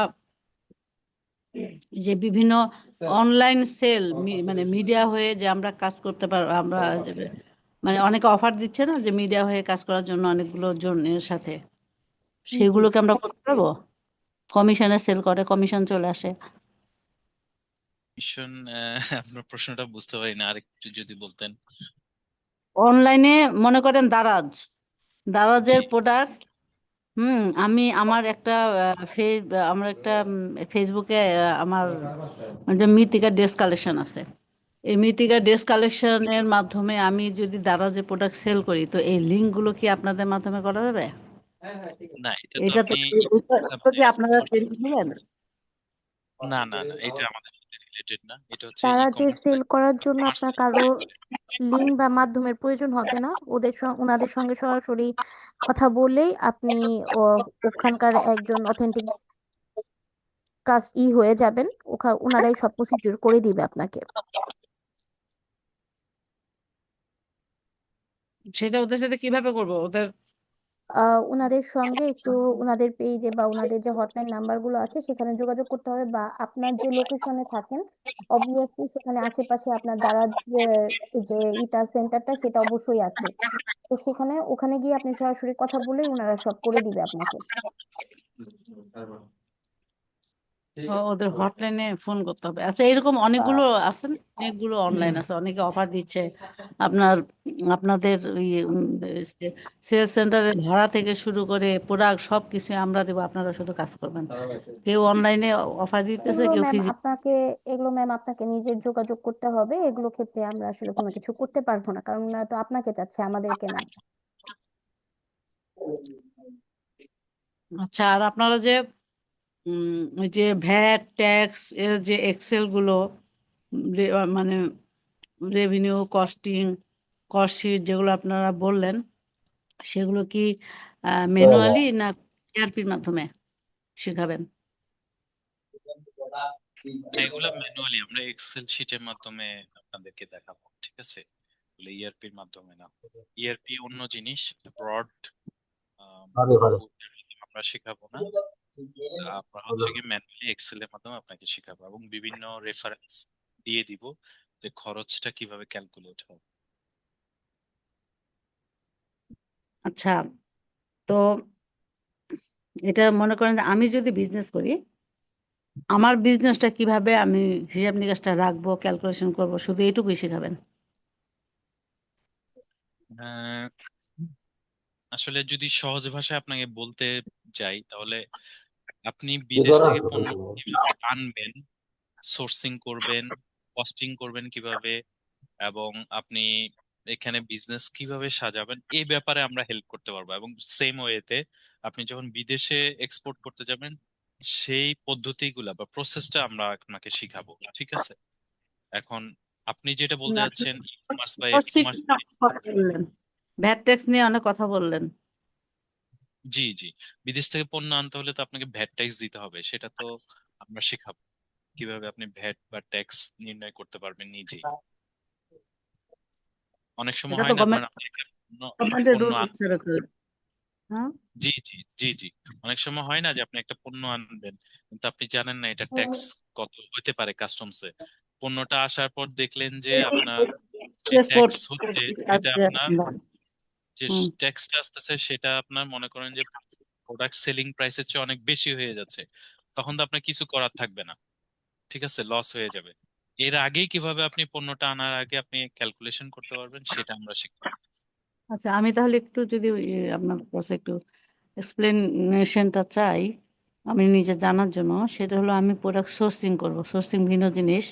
যে বিভিন্ন অনলাইন সেল, মানে মিডিয়া হয়ে যে আমরা কাজ করতে পারবো, আমরা মানে অনেকে অফার দিচ্ছে না যে মিডিয়া হয়ে কাজ করার জন্য অনেকগুলো জনের সাথে, জি, সেগুলোকে আমরা করতে পারবো? কমিশনে সেল করে, কমিশন চলে আসে। মিশন আপনার প্রশ্নটা বুঝতে পারি না, আরেকটু যদি বলতেন। অনলাইনে মনে করেন জি, দারাজের প্রোডাক্ট, আমি আমার একটা আমার একটা ফেসবুকে আমার যে মৃত্তিকা ড্রেস কালেকশন আছে, এই মৃত্তিকা ড্রেস কালেকশনের মাধ্যমে আমি যদি দারাজের প্রোডাক্ট সেল করি, তো এই লিঙ্ক গুলো কি আপনাদের মাধ্যমে করা যাবে? না, এটা তো এটা তো আপনি এটা কি আপনারা ট্রেনিং দিবেন? না না না, এটা আমাদের সাথে রিলেটেড না, এটা হচ্ছে ই তারা যে কমার্স। সেল করার জন্য আপনার কারো লিঙ্ক বা মাধ্যমের প্রয়োজন হবে না, ওনাদের সঙ্গে সরাসরি কথা বললেই আপনি ওখানকার একজন অথেন্টিক কাজ হয়ে যাবেন। ওনারাই সব প্রসিডিউর করে দিবে আপনাকে। সেটা ওদের সাথে কিভাবে করবো? ওদের ওনাদের সঙ্গে একটু ওনাদের পেজে বা ওনাদের যে হটলাইন নাম্বার গুলো আছে সেখানে যোগাযোগ করতে হবে, বা আপনার যে লোকেশনে থাকেন অবভিয়াসলি সেখানে আশেপাশে আপনার দ্বারা যে যে ইটা সেন্টারটা সেটা অবশ্যই আছে। তো ওখানে গিয়ে আপনি সরাসরি কথা বলেই ওনারা সব করে দিবে আপনাকে। ওদের হটলাইনে ফোন করতে হবে। আচ্ছা, এরকম অনেকগুলো আহ, আছে না? অনেকগুলো অনলাইন আছে, অনেকে অফার দিচ্ছে। আপনার আপনাদের সেলস সেন্টারের ভাড়া থেকে শুরু করে প্রোডাক্ট সব কিছু আমরা দেবো, আপনারা শুধু কাজ করবেন। কেউ অনলাইনে অফার দিতেছে, এগুলো কেউ ম্যাম ফিজিক্যাল। আপনাকে এগুলো ম্যাম আপনাকে নিজের যোগাযোগ করতে হবে। এগুলো ক্ষেত্রে আমরা আসলে কোনো কিছু করতে পারবো না, কারণ ওনারা তো আপনাকে চাচ্ছে, আমাদেরকে না। আচ্ছা, আর আপনারা যে ওই যে ভ্যাট ট্যাক্স এর যে এক্সেল গুলো, মানে রেভিনিউ কস্টিং, কস্ট শিট যেগুলো আপনারা বললেন, সেগুলো কি ম্যানুয়ালি না ইআরপির মাধ্যমে শেখাবেন? না, এগুলো ম্যানুয়ালি আমরা এক্সেল শিটের মাধ্যমে আপনাদেরকে দেখাবো, ঠিক আছে? বলে ইআরপির মাধ্যমে না। ইআরপি অন্য জিনিস, ব্রড, ভালো ভালো আমরা শেখাবো না। আমরা হচ্ছে কি ম্যানুয়ালি এক্সেলের মাধ্যমে আপনাকে শেখাবো, এবং বিভিন্ন রেফারেন্স দিয়ে দিব যে খরচটা কিভাবে ক্যালকুলেট হবে। আচ্ছা, তো এটা মনে করেন যে আমি যদি বিজনেস করি, আমার বিজনেসটা কিভাবে আমি হিসাব নিকাশটা রাখবো, ক্যালকুলেশন করব, শুধু এইটুকুই শেখাবেন? আহ, আসলে যদি সহজ ভাষায় আপনাকে বলতে যাই, তাহলে আপনি বিদেশ থেকে পণ্য কিভাবে আনবেন, সোর্সিং করবেন, কস্টিং করবেন কিভাবে, এবং আপনি এখানে বিজনেস কিভাবে সাজাবেন, এই ব্যাপারে আমরা হেল্প করতে পারবো। এবং সেম ওয়েতে আপনি যখন বিদেশে এক্সপোর্ট করতে যাবেন, সেই পদ্ধতিগুলা বা প্রসেসটা আমরা আপনাকে শিখাবো, ঠিক আছে? এখন আপনি যেটা বলতে আপনি যাচ্ছেন ই কমার্স বা এফ কোর্সিং কমার্স, নিয়ে অনেক কথা বললেন, ভ্যাট ট্যাক্স নিয়ে অনেক কথা বললেন। জি জি, বিদেশ থেকে পণ্য আনতে হলে তো আপনাকে ভ্যাট ট্যাক্স দিতে হবে, সেটা তো আমরা শেখাবো কিভাবে আপনি ভ্যাট বা ট্যাক্স নির্ণয় করতে পারবেন নিজেই। অনেক সময় এটা তো হয় না, ধরেন গভর্নমেন্ট আপনি একটা পণ্য গভর্নমেন্টের পণ্য রুল আন- হ্যাঁ। জি জি জি জি, অনেক সময় হয় না যে আপনি একটা পণ্য আনবেন কিন্তু আপনি জানেন না এটা ট্যাক্স কত হতে পারে কাস্টমসে। পণ্যটা আসার পর দেখলেন যে আপনার যে এক্সপোর্ট ট্যাক্স হচ্ছে সেটা আপনার, যে হুম। ট্যাক্সটা আসতেছে সেটা আপনার মনে করেন যে প্রোডাক্ট সেলিং প্রাইসের চেয়ে অনেক বেশি হয়ে যাচ্ছে, তখন তো আপনার কিছু করার থাকবে না, ঠিক আছে, লস হয়ে যাবে। এর আগেই কিভাবে আপনি পণ্যটা আনার আগে আপনি ক্যালকুলেশন করতে পারবেন সেটা আমরা শিখবো। আচ্ছা, আমি তাহলে একটু যদি আপনার কাছে একটু এক্সপ্লেনেশনটা চাই আমি নিজে জানার জন্য, সেটা হলো আমি প্রোডাক্ট সোর্সিং করব। সোর্সিং ভিন্ন জিনিস,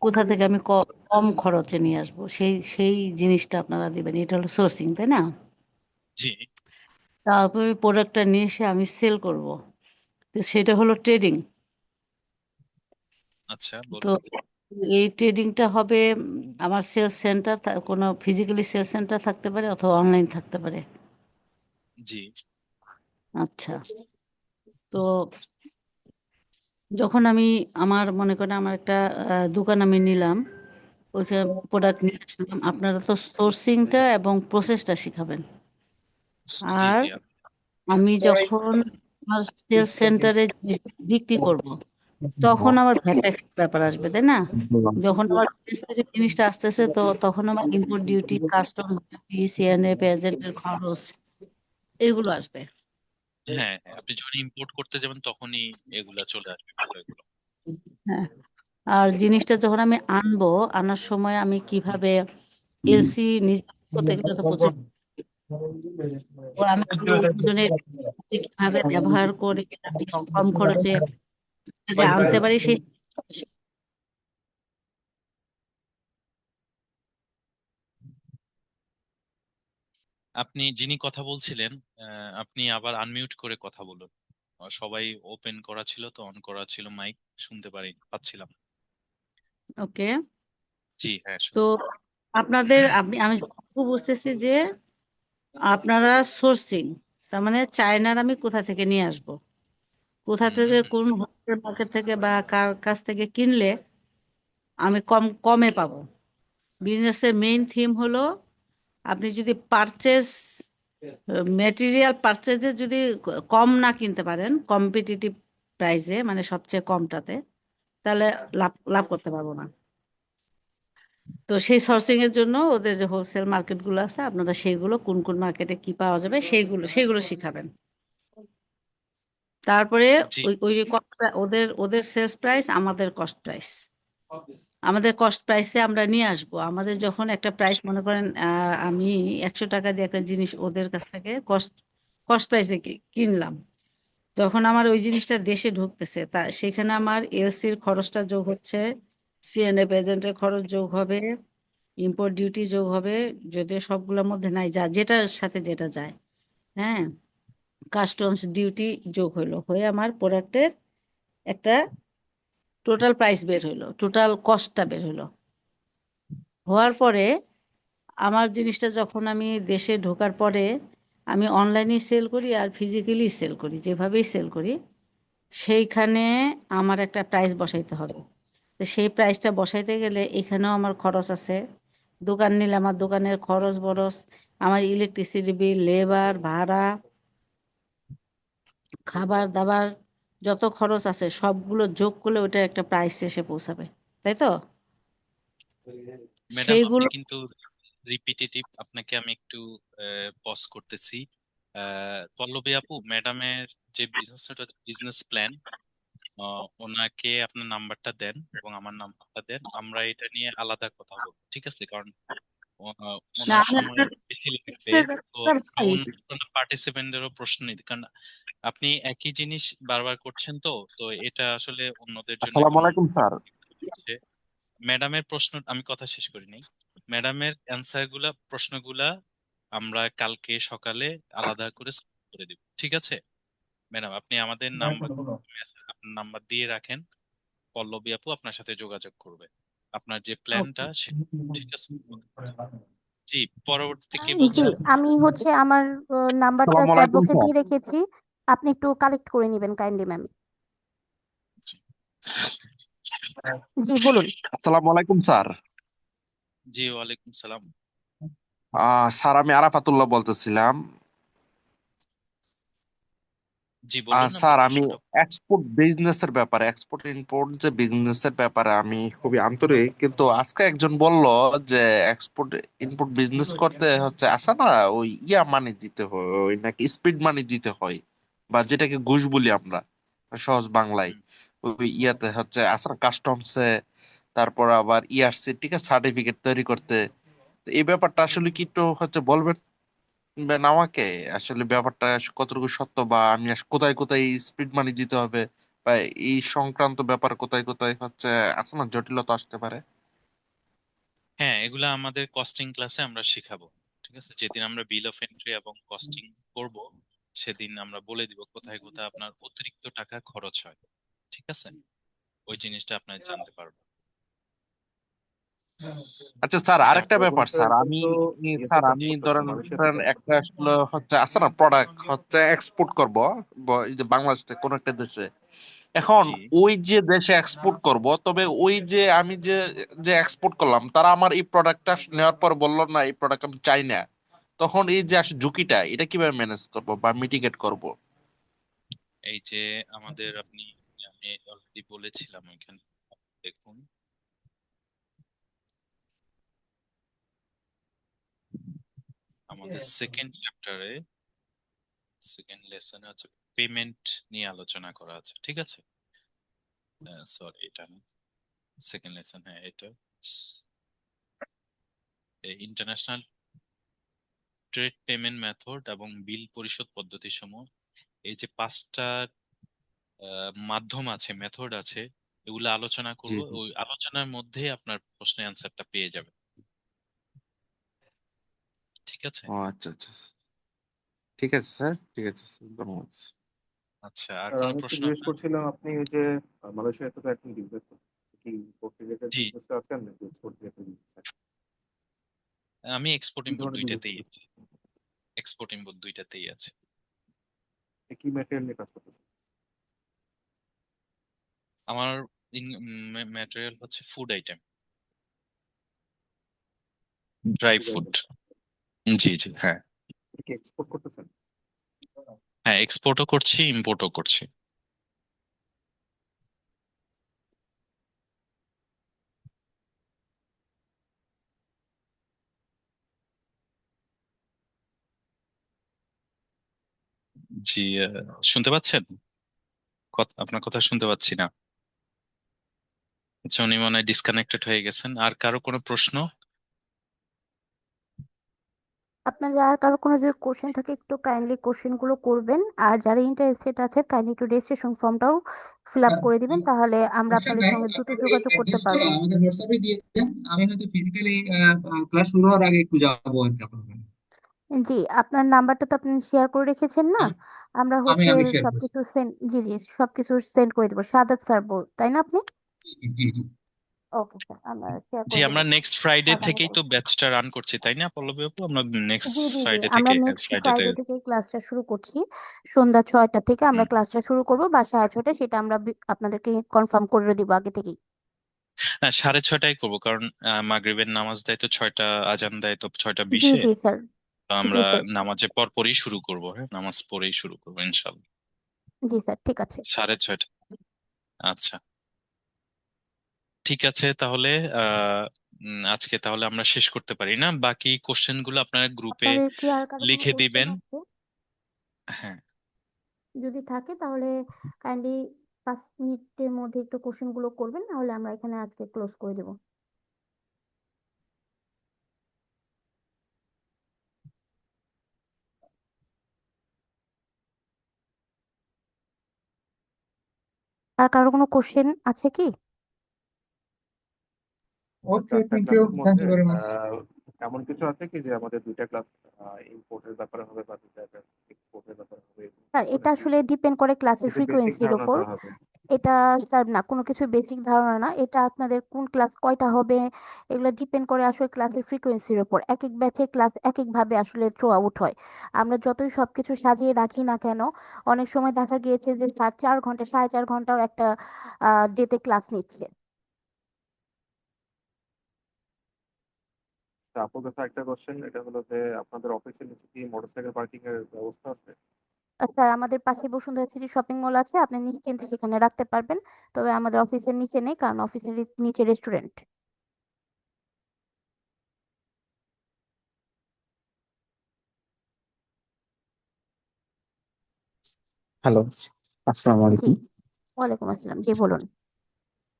কোথা থেকে আমি কম খরচে নিয়ে আসবো সেই সেই জিনিসটা আপনারা দিবেন, এটা হলো সোর্সিং, তাই না? জি, তারপরে প্রোডাক্টটা নিয়ে এসে আমি সেল করব, তো সেটা হলো ট্রেডিং। আচ্ছা তো বলুন। এই ট্রেডিংটা হবে আমার সেলস সেন্টার, কোনো ফিজিক্যালি সেলস সেন্টার থাকতে পারে অথবা অনলাইন থাকতে পারে। জি আচ্ছা, তো যখন আমি আমার মনে করেন আমার একটা দোকান আমি নিলাম, ওইখানে প্রোডাক্ট নিয়ে আসলাম, আপনারা তো সোর্সিংটা এবং প্রসেসটা শিখাবেন। জি আর জি আমি যখন আমার সেলস সেন্টারে বিক্রি করব, তখন আমার ভ্যাট ট্যাক্স ব্যাপার আসবে, তাই না? যখন আমার বিদেশ থেকে জিনিসটা আসতেছে, তো তখন আমার import duty, custom duty, CNA, এজেন্টের খরচ, এগুলো আসবে। হ্যাঁ হ্যাঁ, আপনি যখন ইম্পোর্ট করতে যাবেন তখনই এগুলা চলে আসবে বিষয়গুলো। হ্যাঁ, আর জিনিসটা যখন আমি আনবো, আনার সময় আমি কিভাবে এলসি নিজে করতে গেলে তো প্রচুর, তো আমি এগুলো অন্যজনের কিভাবে ব্যবহার করে আমি কম খরচে যে আনতে পারি সেই। আপনি যিনি কথা বলছিলেন, আপনি আবার আনমিউট করে কথা বলুন। সবাই ওপেন করা ছিল তো, অন করা ছিল মাইক, শুনতে পাচ্ছিলাম না। ওকে, জি হ্যাঁ তো শুনতে। আমি যতটুকু বুঝতেছি যে আপনারা সোর্সিং, তার মানে চায়নার আমি কোথা থেকে নিয়ে আসব, কোথা হুম থেকে হুম, কোন হোলসেল মার্কেট থেকে বা কার কাছ থেকে কিনলে আমি কমে পাবো। বিজনেসের মেইন থিম হলো আপনি যদি মেটেরিয়াল পারচেজে যদি কম না কিনতে পারেন, কম্পিটিটিভ প্রাইসে, মানে সবচেয়ে কমটাতে, তাহলে লাভ লাভ করতে পারবো না। তো সেই সোর্সিং এর জন্য ওদের যে হোলসেল মার্কেট গুলো আছে, আপনারা সেইগুলো কোন কোন মার্কেটে কি পাওয়া যাবে সেইগুলো শিখাবেন। তারপরে জি ওই যে ওদের ওদের সেলস প্রাইস, আমাদের কস্ট প্রাইস, আমাদের কস্ট প্রাইসে আমরা নিয়ে আসব। আমাদের যখন একটা প্রাইস মনে করেন আমি 100 টাকা দিয়ে একটা জিনিস ওদের কাছ থেকে কস্ট প্রাইসে কিনলাম, যখন আমার ওই জিনিসটা দেশে ঢুকতেছে, তা সেখানে আমার এলসির খরচটা যোগ হচ্ছে, সিএনএফ এজেন্টের খরচ যোগ হবে, ইম্পোর্ট ডিউটি যোগ হবে, যদিও সবগুলোর মধ্যে নাই, যেটার সাথে যেটা যায়, হ্যাঁ, কাস্টমস ডিউটি যোগ হয়ে আমার প্রোডাক্টের একটা টোটাল প্রাইস বের হইলো, টোটাল কস্টটা বের হইলো। হওয়ার পরে আমার জিনিসটা যখন আমি দেশে ঢোকার পরে আমি অনলাইনে সেল করি আর ফিজিক্যালি সেল করি, যেভাবেই সেল করি, সেইখানে আমার একটা প্রাইস বসাইতে হবে। তো সেই প্রাইসটা বসাইতে গেলে এখানেও আমার খরচ আছে, দোকান নিলে আমার দোকানের খরচ বরচ, আমার ইলেকট্রিসিটি বিল, লেবার ভাড়া, খাবার দাবার, যত খরচ আছে সবগুলো যোগ করলে ওটা একটা প্রাইস এসে পৌঁছাবে, তাই তো? ম্যাডাম, আপনি সেইগুলো কিন্তু রিপিটেটিভ, আপনাকে আমি একটু পজ করতেছি। পল্লবী আপু, ম্যাডামের যে বিজনেস প্ল্যান, ওনাকে আপনার নাম্বারটা দেন এবং আমার নাম্বারটা দেন, আমরা এটা নিয়ে আলাদা কথা বলবো, ঠিক আছে? কারণ না, ওনার আমি সময় আপনার বেশি লাগবে, business তো ব্যবসা ভাই। অন্য পার্টিসিপেন্টদেরও প্রশ্ন নিতে, কারণ আপনি একই জিনিস বারবার করছেন, তো তো এটা আসলে অন্যদের জন্য আসসালামু এখন আলাইকুম স্যার। হচ্ছে। ম্যাডামের প্রশ্ন আমি কথা শেষ করি নাই, ম্যাডামের প্রশ্নগুলা আমরা কালকে সকালে আলাদা করে solve করে দিব, ঠিক আছে? ম্যাডাম আপনি আমাদের নাম্বার, আপনার নাম্বার দিয়ে রাখেন, পল্লবী আপু আপনার সাথে যোগাযোগ করবে আপনার যে ওকে। প্ল্যানটা ঠিক আছে। জি, পরবর্তীতে কে জি, বলছেন? আমি হচ্ছে আমার নাম্বারটা আসসালামু চ্যাট আলাইকুম বক্সে স্যার। দিয়ে রেখেছি, আপনি একটু কালেক্ট করে নেবেন কাইন্ডলি ম্যাম। জি জি বলুন। আসসালামু আলাইকুম স্যার। জি, ওয়ালাইকুম সালাম। স্যার আমি আরাফাতুল্লাহ বলতেছিলাম। জি বলুন স্যার আপনার আমি প্রশ্নটা। এক্সপোর্ট ইম্পোর্ট যে বিজনেসের ব্যাপারে আমি খুবই আন্তরিক, কিন্তু আজকে একজন বলল যে এক্সপোর্ট ইম্পোর্ট বিজনেস করতে হচ্ছে আসা না, ওই মানি দিতে হয়, ওই নাকি স্পিড মানি দিতে হয়, বা যেটাকে ঘুষ বলি আমরা সহজ বাংলায়। হুম। ওই ইয়াতে হচ্ছে আসা কাস্টমসে, তারপর আবার ইয়ারসি ঠিক আছে সার্টিফিকেট তৈরি করতে। তো এই ব্যাপারটা আসলে কি একটু হচ্ছে বলবেন আমাকে, আসলে ব্যাপারটা কতটুকু সত্য, বা আমি কোথায় কোথায় স্পিড মানি দিতে হবে, বা এই সংক্রান্ত ব্যাপার কোথায় কোথায় হচ্ছে আছে না জটিলতা আসতে পারে। হ্যাঁ, এগুলা আমাদের কস্টিং ক্লাসে আমরা শিখাবো। ঠিক আছে, যেদিন আমরা বিল অফ এন্ট্রি এবং কস্টিং করব সেদিন আমরা বলে দিব কোথায় কোথায় আপনার অতিরিক্ত টাকা খরচ হয়। ঠিক আছে, ওই জিনিসটা আপনার জানতে পারবো। আচ্ছা স্যার, এটা আরেকটা ব্যাপার স্যার স্যার, আমি কিন্তু ইয়েতে স্যার কাজ আমি করতেছেন, ধরেন মালয়েশিয়াতে ধরেন কাজ একটা করতেছেন। আসলে হচ্ছে আছে না প্রোডাক্ট হচ্ছে এক্সপোর্ট করব, এই যে বাংলাদেশ থেকে কোন একটা দেশে। এখন জি ওই যে দেশে এক্সপোর্ট করব, তবে ওই যে আমি যে যে এক্সপোর্ট করলাম তারা আমার এই প্রোডাক্টটা নেওয়ার পর বললো না এই প্রোডাক্ট আমি চাই না, তখন এই যে ঝুঁকিটা এটা কিভাবে ম্যানেজ করব বা মিটিগেট করব। এই যে আমাদের আমি অলরেডি বলেছিলাম ওইখানে, দেখুন আমাদের সেকেন্ড চ্যাপ্টারে সেকেন্ড লেসনে হচ্ছে পেমেন্ট নিয়ে আলোচনা করা আছে। ঠিক আছে, সরি এটা না, সেকেন্ড লেসন, হ্যাঁ এটা ইন্টারন্যাশনাল ট্রেড পেমেন্ট মেথড এবং বিল পরিশোধ পদ্ধতি সমূহ। এই যে পাঁচটা মাধ্যম আছে, মেথড আছে, এগুলো আলোচনা জি করব। জি। ওই আলোচনার মধ্যে আপনার প্রশ্নের অ্যান্সারটা পেয়ে যাবেন। ঠিক আছে। ও আচ্ছা আচ্ছা, ঠিক আছে স্যার, ঠিক আছে স্যার, ধন্যবাদ। আচ্ছা, আর আর কোনো আমি একটু প্রশ্ন জিজ্ঞেস আপনার? করছিলাম, আপনি ওই যে মালয়েশিয়াতে তো এখন বিজনেস কি ইম্পোর্ট রিলেটেড জি, বিজনেস আছেন নাকি এক্সপোর্ট রিলেটেড বিজনেস? আমি এক্সপোর্ট কি ইম্পোর্ট ধরনের বিজনেস দুইটাতেই, করতেছেন? এক্সপোর্ট ইম্পোর্ট দুইটাতেই আছে। কি ম্যাটেরিয়াল নিয়ে কাজ করতেছেন? আমার ম্যাটেরিয়াল হচ্ছে food item, dry food food. Item. জি জি, হ্যাঁ কি এক্সপোর্ট করতেছেন? হ্যাঁ, এক্সপোর্টও করছি, ইম্পোর্টও করছি। জি, শুনতে পাচ্ছেন? আপনার কথা শুনতে পাচ্ছি না। আচ্ছা, উনি মনে হয় ডিসকানেক্টেড হয়ে গেছেন। আর কারো কোনো প্রশ্ন? আপনাদের আর কারো কোনো যদি কোশ্চেন থাকে একটু কাইন্ডলি কোশ্চেন গুলো করবেন, আর যারা ইন্টারেস্টেড আছে কাইন্ডলি একটু রেজিস্ট্রেশন ফর্মটাও ফিল আপ করে দিবেন, তাহলে আমরা আশরাফ আপনাদের ভাই, সঙ্গে দ্রুত আপনার এই যোগাযোগ করতে অ্যাড্রেসটা পারবো। আমাদের হোয়াটসঅ্যাপে দিয়ে দেন, আমি হয়তো ফিজিক্যালি ক্লাস শুরু হওয়ার আগে একটু যাবো আর কি আপনার ওখানে। জি, আপনার নাম্বারটা তো আপনি শেয়ার করে রেখেছেন না? হ্যাঁ, আমরা আমি হচ্ছে আমি শেয়ার করছি। সবকিছু সেন্ড, জি জি সবকিছু সেন্ড করে দেবো। সাদাত স্যার তাই না আপনি? জি জি জি জি। ওকে স্যার, আমরা শেয়ার জি, করে দেবো আমরা নেক্সট ফ্রাইডে থেকেই আগামীকাল। তো ব্যাচটা রান করছি, তাই না পল্লবী আপু? আমরা নেক্সট জি জি জি, ফ্রাইডে আমরা থেকে, হ্যাঁ নেক্সট ফ্রাইডেতে। ফ্রাইডে থেকে ক্লাসটা শুরু করছি। সন্ধ্যা 6টা থেকে আমরা হুম। ক্লাসটা শুরু করব, বা 6:30 সেটা আমরা আপনাদেরকে কনফার্ম করে দিব আগে থেকেই। না, 6:30 করবো, কারণ মাগরিবের নামাজ দেয় তো 6টা, আজান দেয় তো ছয়টা জি বিশে জি স্যার। তো জি আমরা স্যার। নামাজের পর পরই শুরু করবো। হ্যাঁ, নামাজ পড়েই শুরু করবো ইনশাল্লাহ। জি স্যার, ঠিক আছে। 6:30। আচ্ছা, ঠিক আছে তাহলে। আহ আজকে তাহলে আমরা শেষ করতে পারি না, বাকি কোশ্চেন গুলো আপনারা গ্রুপে আপনাদের কি আর কারো কোনো লিখে কোশ্চেন দিবেন। আছে? হ্যাঁ, যদি থাকে তাহলে কাইন্ডলি 5 মিনিটের মধ্যে একটু কোশ্চেন গুলো করবেন, নাহলে আমরা এখানে আজকে ক্লোজ করে দেবো। আর কারো কোনো কোশ্চেন আছে কি? ওকে, চারটা থ্যাংক ইউ, ক্লাসের থ্যাংক মধ্যে ইউ ভেরি মাচ। এমন কিছু আছে কি যে আমাদের দুইটা ক্লাস ইম্পোর্টের ব্যাপারে হবে বা দুইটা এক্সপোর্টের ব্যাপারে হবে, এরকম স্যার কিছু এটা নাকি আসলে ডিপেন্ড করে ক্লাসের শুধু বেসিক ফ্রিকোয়েন্সির ধারণা ওপর। দেওয়া হবে? এটা স্যার না, কোনো কিছু বেসিক ধারণা না, এটা আপনাদের কোন ক্লাস কয়টা হবে এগুলো ডিপেন্ড করে আসলে ক্লাসের ফ্রিকোয়েন্সির উপর। এক এক ব্যাচে ক্লাস এক এক ভাবে আসলে থ্রো আউট হয়। আমরা যতই সবকিছু সাজিয়ে রাখি না কেন, অনেক সময় দেখা গিয়েছে যে 4 ঘন্টা 4.5 ঘন্টাও একটা ডেতে ক্লাস নিচ্ছে। তা আপুর কাছে একটা কোশ্চেন, এটা হলো যে আপনাদের অফিসের নিচে কি মোটরসাইকেল পার্কিং এর ব্যবস্থা আছে? স্যার আমাদের পাশে বসুন্ধরা সিটি শপিং মল আছে, আপনি নিশ্চিন্তে সেখানে রাখতে পারবেন। তবে আমাদের অফিসের নিচে নেই, কারণ অফিসের নিচে রেস্টুরেন্ট। হ্যালো, আসসালামু জি, আলাইকুম। ওয়ালাইকুম আসসালাম, জি বলুন।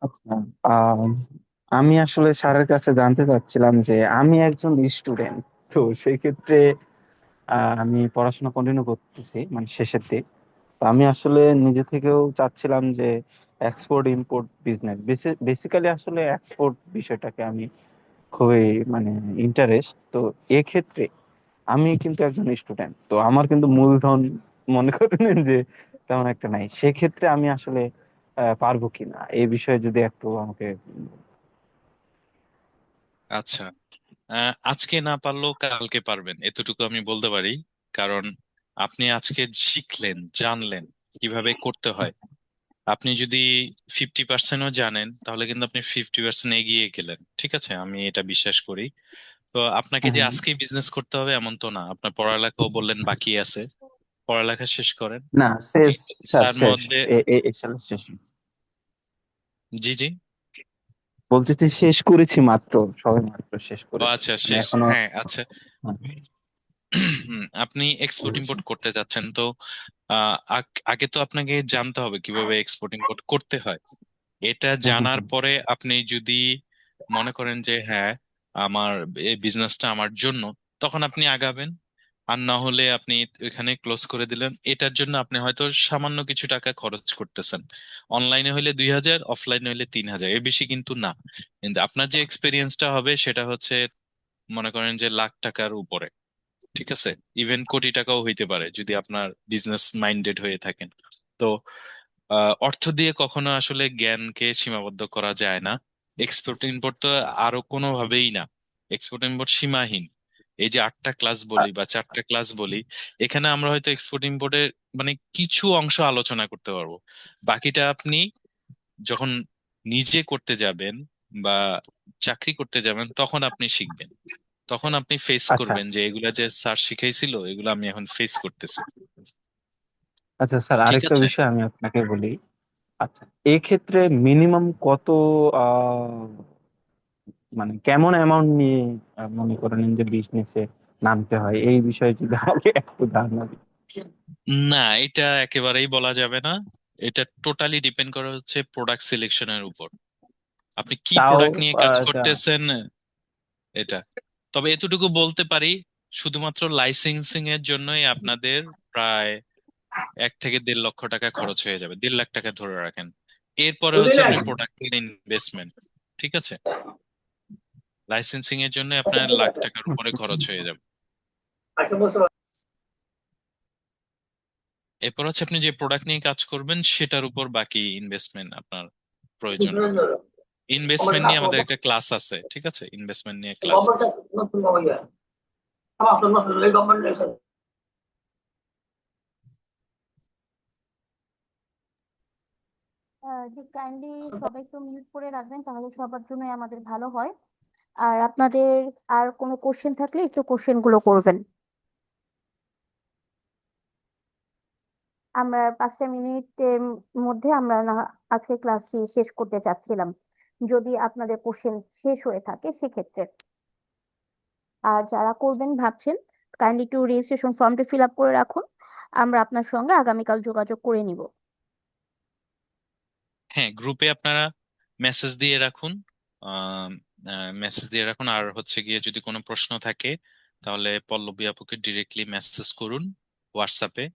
আচ্ছা, আম, আমি আসলে স্যারের কাছে জানতে চাচ্ছিলাম যে আমি একজন স্টুডেন্ট, তো সেই ক্ষেত্রে আমি পড়াশোনা কন্টিনিউ করতেছি, মানে শেষের দিক। তো আমি আসলে নিজে থেকেও চাচ্ছিলাম যে এক্সপোর্ট ইম্পোর্ট বিজনেস, বেসিক্যালি আসলে এক্সপোর্ট বিষয়টাকে আমি খুবই মানে ইন্টারেস্ট। তো এক্ষেত্রে আমি কিন্তু একজন স্টুডেন্ট, তো আমার কিন্তু মূলধন মনে করেন যে তেমন একটা নাই। সেক্ষেত্রে আমি আসলে পারবো কিনা এই বিষয়ে যদি একটু আমাকে আচ্ছা, আজকে না পারলেও কালকে পারবেন, এতটুকু আমি বলতে পারি। কারণ আপনি আজকে শিখলেন, জানলেন কিভাবে করতে হয়। আপনি যদি 50%ও জানেন, তাহলে কিন্তু আপনি 50% এগিয়ে গেলেন। ঠিক আছে, আমি এটা বিশ্বাস করি। তো আপনাকে যে হ্যাঁ, আজকেই বিজনেস করতে হবে এমন তো না। আপনার পড়ালেখাও বললেন বাকি আছে, পড়ালেখা শেষ করেন। না শেষ, স্যার তার শেষ, মধ্যে এই সালের শেষ। জি জি। বলতে যে শেষ করেছি মাত্র, সবে মাত্র শেষ ও করেছি, আচ্ছা, মানে শেষ, এখনো। হ্যাঁ আচ্ছা। হ্যাঁ, আপনি এক্সপোর্ট ইম্পোর্ট করতে যাচ্ছেন তো আগে তো আপনাকে জানতে হবে কিভাবে এক্সপোর্ট ইম্পোর্ট করতে হয়। এটা হ্যাঁ, হ্যাঁ, জানার হ্যাঁ। পরে আপনি যদি মনে করেন যে হ্যাঁ, আমার এই বিজনেসটা আমার জন্য, তখন আপনি আগাবেন। আর না হলে আপনি এখানে ক্লোজ করে দিলেন। এটার জন্য আপনি হয়তো সামান্য কিছু টাকা খরচ করতেছেন। অনলাইনে হইলে 2,000, অফলাইনে হইলে 3,000, এর বেশি কিন্তু না। কিন্তু আপনার যে এক্সপিরিয়েন্সটা হবে সেটা হচ্ছে মনে করেন যে লাখ টাকার উপরে। ঠিক আছে, ইভেন কোটি টাকাও হইতে পারে যদি আপনার বিজনেস মাইন্ডেড হয়ে থাকেন। তো অর্থ দিয়ে কখনো আসলে জ্ঞানকে সীমাবদ্ধ করা যায় না। এক্সপোর্ট ইম্পোর্ট তো আরো কোনোভাবেই না। এক্সপোর্ট ইম্পোর্ট সীমাহীন। এই যে 8টা ক্লাস বলি বা 4টা ক্লাস বলি, এখানে আমরা হয়তো এক্সপোর্ট ইম্পোর্টের মানে কিছু অংশ আলোচনা করতে পারবো। বাকিটা আপনি যখন নিজে করতে যাবেন বা চাকরি করতে যাবেন, তখন আপনি শিখবেন। তখন আপনি ফেস আচ্ছা, করবেন যে এগুলা যে স্যার শিখাইছিল এগুলো আমি এখন ফেস করতেছি। আচ্ছা স্যার, ঠিক আরেকটা আছে। বিষয় আমি আপনাকে বলি। আচ্ছা, এই ক্ষেত্রে মিনিমাম কত আহ মানে কেমন অ্যামাউন্ট নিয়ে মনে করেন যে বিজনেসে নামতে হয়, এই বিষয়ে যদি আমাকে একটু ধারণা দিন। না, এটা একেবারেই বলা যাবে না। এটা টোটালি ডিপেন্ড করে হচ্ছে প্রোডাক্ট সিলেকশনের উপর। আপনি কি তাও প্রোডাক্ট নিয়ে কাজ এটা করতেছেন এটা। তবে এতটুকু বলতে পারি, শুধুমাত্র লাইসেন্সিং এর জন্যই আপনাদের প্রায় 1 থেকে 1.5 লক্ষ টাকা খরচ হয়ে যাবে। 1.5 লাখ টাকা ধরে রাখেন। এরপরে হচ্ছে আপনার প্রোডাক্টের ইনভেস্টমেন্ট। ঠিক আছে, লাইসেন্সিং এর জন্য আপনার লাখ টাকার উপরে আচ্ছা, আচ্ছা। খরচ হয়ে যাবে। এরপর হচ্ছে আপনি যে প্রোডাক্ট নিয়ে কাজ করবেন সেটার উপর বাকি ইনভেস্টমেন্ট আপনার প্রয়োজন হবে। ইনভেস্টমেন্ট নিয়ে আমাদের একটা ক্লাস আছে, ঠিক আছে, ইনভেস্টমেন্ট নিয়ে ক্লাস আছে। জি, কাইন্ডলি সবাই একটু মিউট করে রাখবেন, তাহলে সবার জন্য আমাদের ভালো হয়। আর আপনাদের আর কোনো কোশ্চেন থাকলে একটু কোশ্চেন গুলো করবেন। আমরা 5টা মিনিটের মধ্যে আমরা না আজকে ক্লাসটি শেষ করতে চাচ্ছিলাম, যদি আপনাদের কোশ্চেন শেষ হয়ে থাকে সেক্ষেত্রে। আর যারা করবেন ভাবছেন, কাইন্ডলি একটু রেজিস্ট্রেশন ফর্মটি ফিল আপ করে রাখুন। আমরা আপনার সঙ্গে আগামীকাল যোগাযোগ করে নিব। হ্যাঁ, গ্রুপে আপনারা মেসেজ দিয়ে রাখুন। মেসেজ দিয়ে রাখুন। আর হচ্ছে গিয়ে যদি কোনো প্রশ্ন থাকে তাহলে পল্লবী আপুকে ডিরেক্টলি মেসেজ করুন হোয়াটসঅ্যাপে।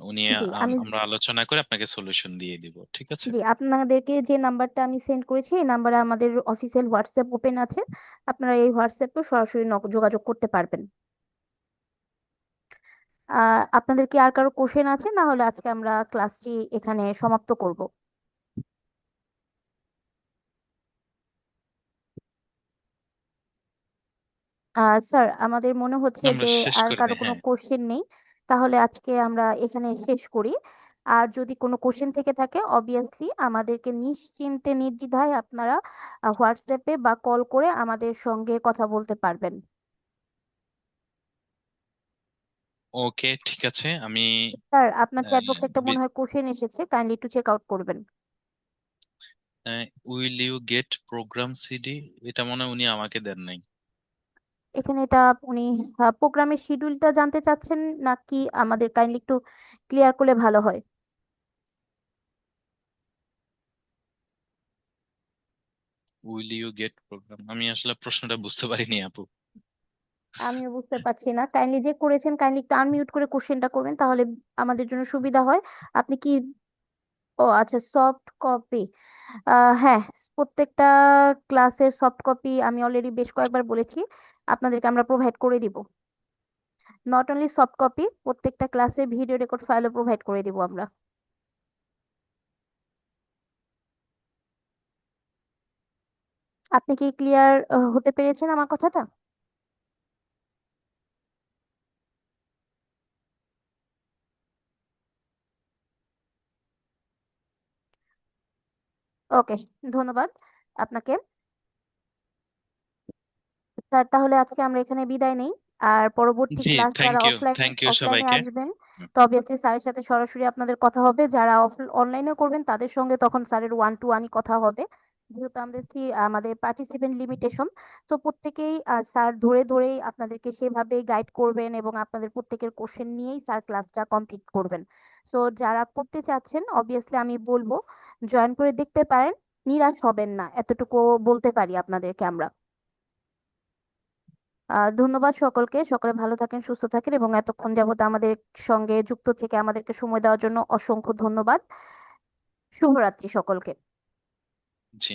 উনি জি আমি আমরা আলোচনা করে আপনাকে সলিউশন দিয়ে দিব। ঠিক আছে। জি, আপনাদেরকে যে নাম্বারটা আমি সেন্ড করেছি এই নাম্বারে আমাদের অফিসিয়াল হোয়াটসঅ্যাপ ওপেন আছে। আপনারা এই হোয়াটসঅ্যাপে সরাসরি যোগাযোগ করতে পারবেন। আপনাদের কি আর কারো কোশ্চেন আছে? না হলে আজকে আমরা ক্লাসটি এখানে সমাপ্ত করব। স্যার আমাদের মনে হচ্ছে আমরা যে শেষ আর করে কারো দিই, কোনো হ্যাঁ। কোশ্চেন নেই, তাহলে আজকে আমরা এখানে শেষ করি। আর যদি কোনো কোশ্চেন থেকে থাকে অবভিয়াসলি আমাদেরকে নিশ্চিন্তে নির্দ্বিধায় আপনারা হোয়াটসঅ্যাপে বা কল করে আমাদের সঙ্গে কথা বলতে পারবেন। ওকে, ঠিক আছে। আমি স্যার আপনার চ্যাট বক্সে একটা মনে হয় কোশ্চেন এসেছে, কাইন্ডলি একটু চেক আউট করবেন। Will you get program CD, এটা মনে হয় উনি আমাকে দেন নাই। এখানে এটা উনি প্রোগ্রামের শিডিউলটা জানতে চাচ্ছেন নাকি আমাদের কাইন্ডলি একটু ক্লিয়ার করলে ভালো হয়। উইল ইউ গেট প্রোগ্রাম, আমি আসলে প্রশ্নটা বুঝতে পারিনি আপু। আমিও বুঝতে পারছি না, কাইন্ডলি যে করেছেন কাইন্ডলি একটু আনমিউট করে কোশ্চেনটা করবেন তাহলে আমাদের জন্য সুবিধা হয়। আপনি কি, ও আচ্ছা, সফট কপি। হ্যাঁ, প্রত্যেকটা ক্লাসের সফট কপি আমি অলরেডি বেশ কয়েকবার বলেছি আপনাদেরকে আমরা প্রোভাইড করে দিব। নট অনলি সফট কপি, প্রত্যেকটা ক্লাসের ভিডিও রেকর্ড ফাইলও প্রোভাইড করে দিব আমরা। আপনি কি ক্লিয়ার হতে পেরেছেন আমার কথাটা? ওকে, ধন্যবাদ আপনাকে। স্যার তাহলে আজকে আমরা এখানে বিদায় নেই। আর পরবর্তী জি, ক্লাস যারা অফলাইনে থ্যাংক ইউ অফলাইনে সবাইকে। আসবেন, তো অবভিয়াসলি স্যারের সাথে সরাসরি আপনাদের কথা হবে। যারা অনলাইনে করবেন তাদের সঙ্গে তখন স্যারের ওয়ান টু ওয়ানই কথা হবে, যেহেতু আমাদের পার্টিসিপেন্ট লিমিটেশন। তো প্রত্যেকেই স্যার ধরে ধরেই আপনাদেরকে সেভাবে গাইড করবেন এবং আপনাদের প্রত্যেকের কোশ্চেন নিয়েই স্যার ক্লাসটা কমপ্লিট করবেন। তো যারা করতে চাচ্ছেন অবভিয়াসলি আমি বলবো জয়েন করে দেখতে পারেন, নিরাশ হবেন না, এতটুকু বলতে পারি আপনাদেরকে আমরা। ধন্যবাদ সকলকে, সকলে ভালো থাকেন, সুস্থ থাকেন এবং এতক্ষণ যাবত আমাদের সঙ্গে যুক্ত থেকে আমাদেরকে সময় দেওয়ার জন্য অসংখ্য ধন্যবাদ। শুভরাত্রি সকলকে।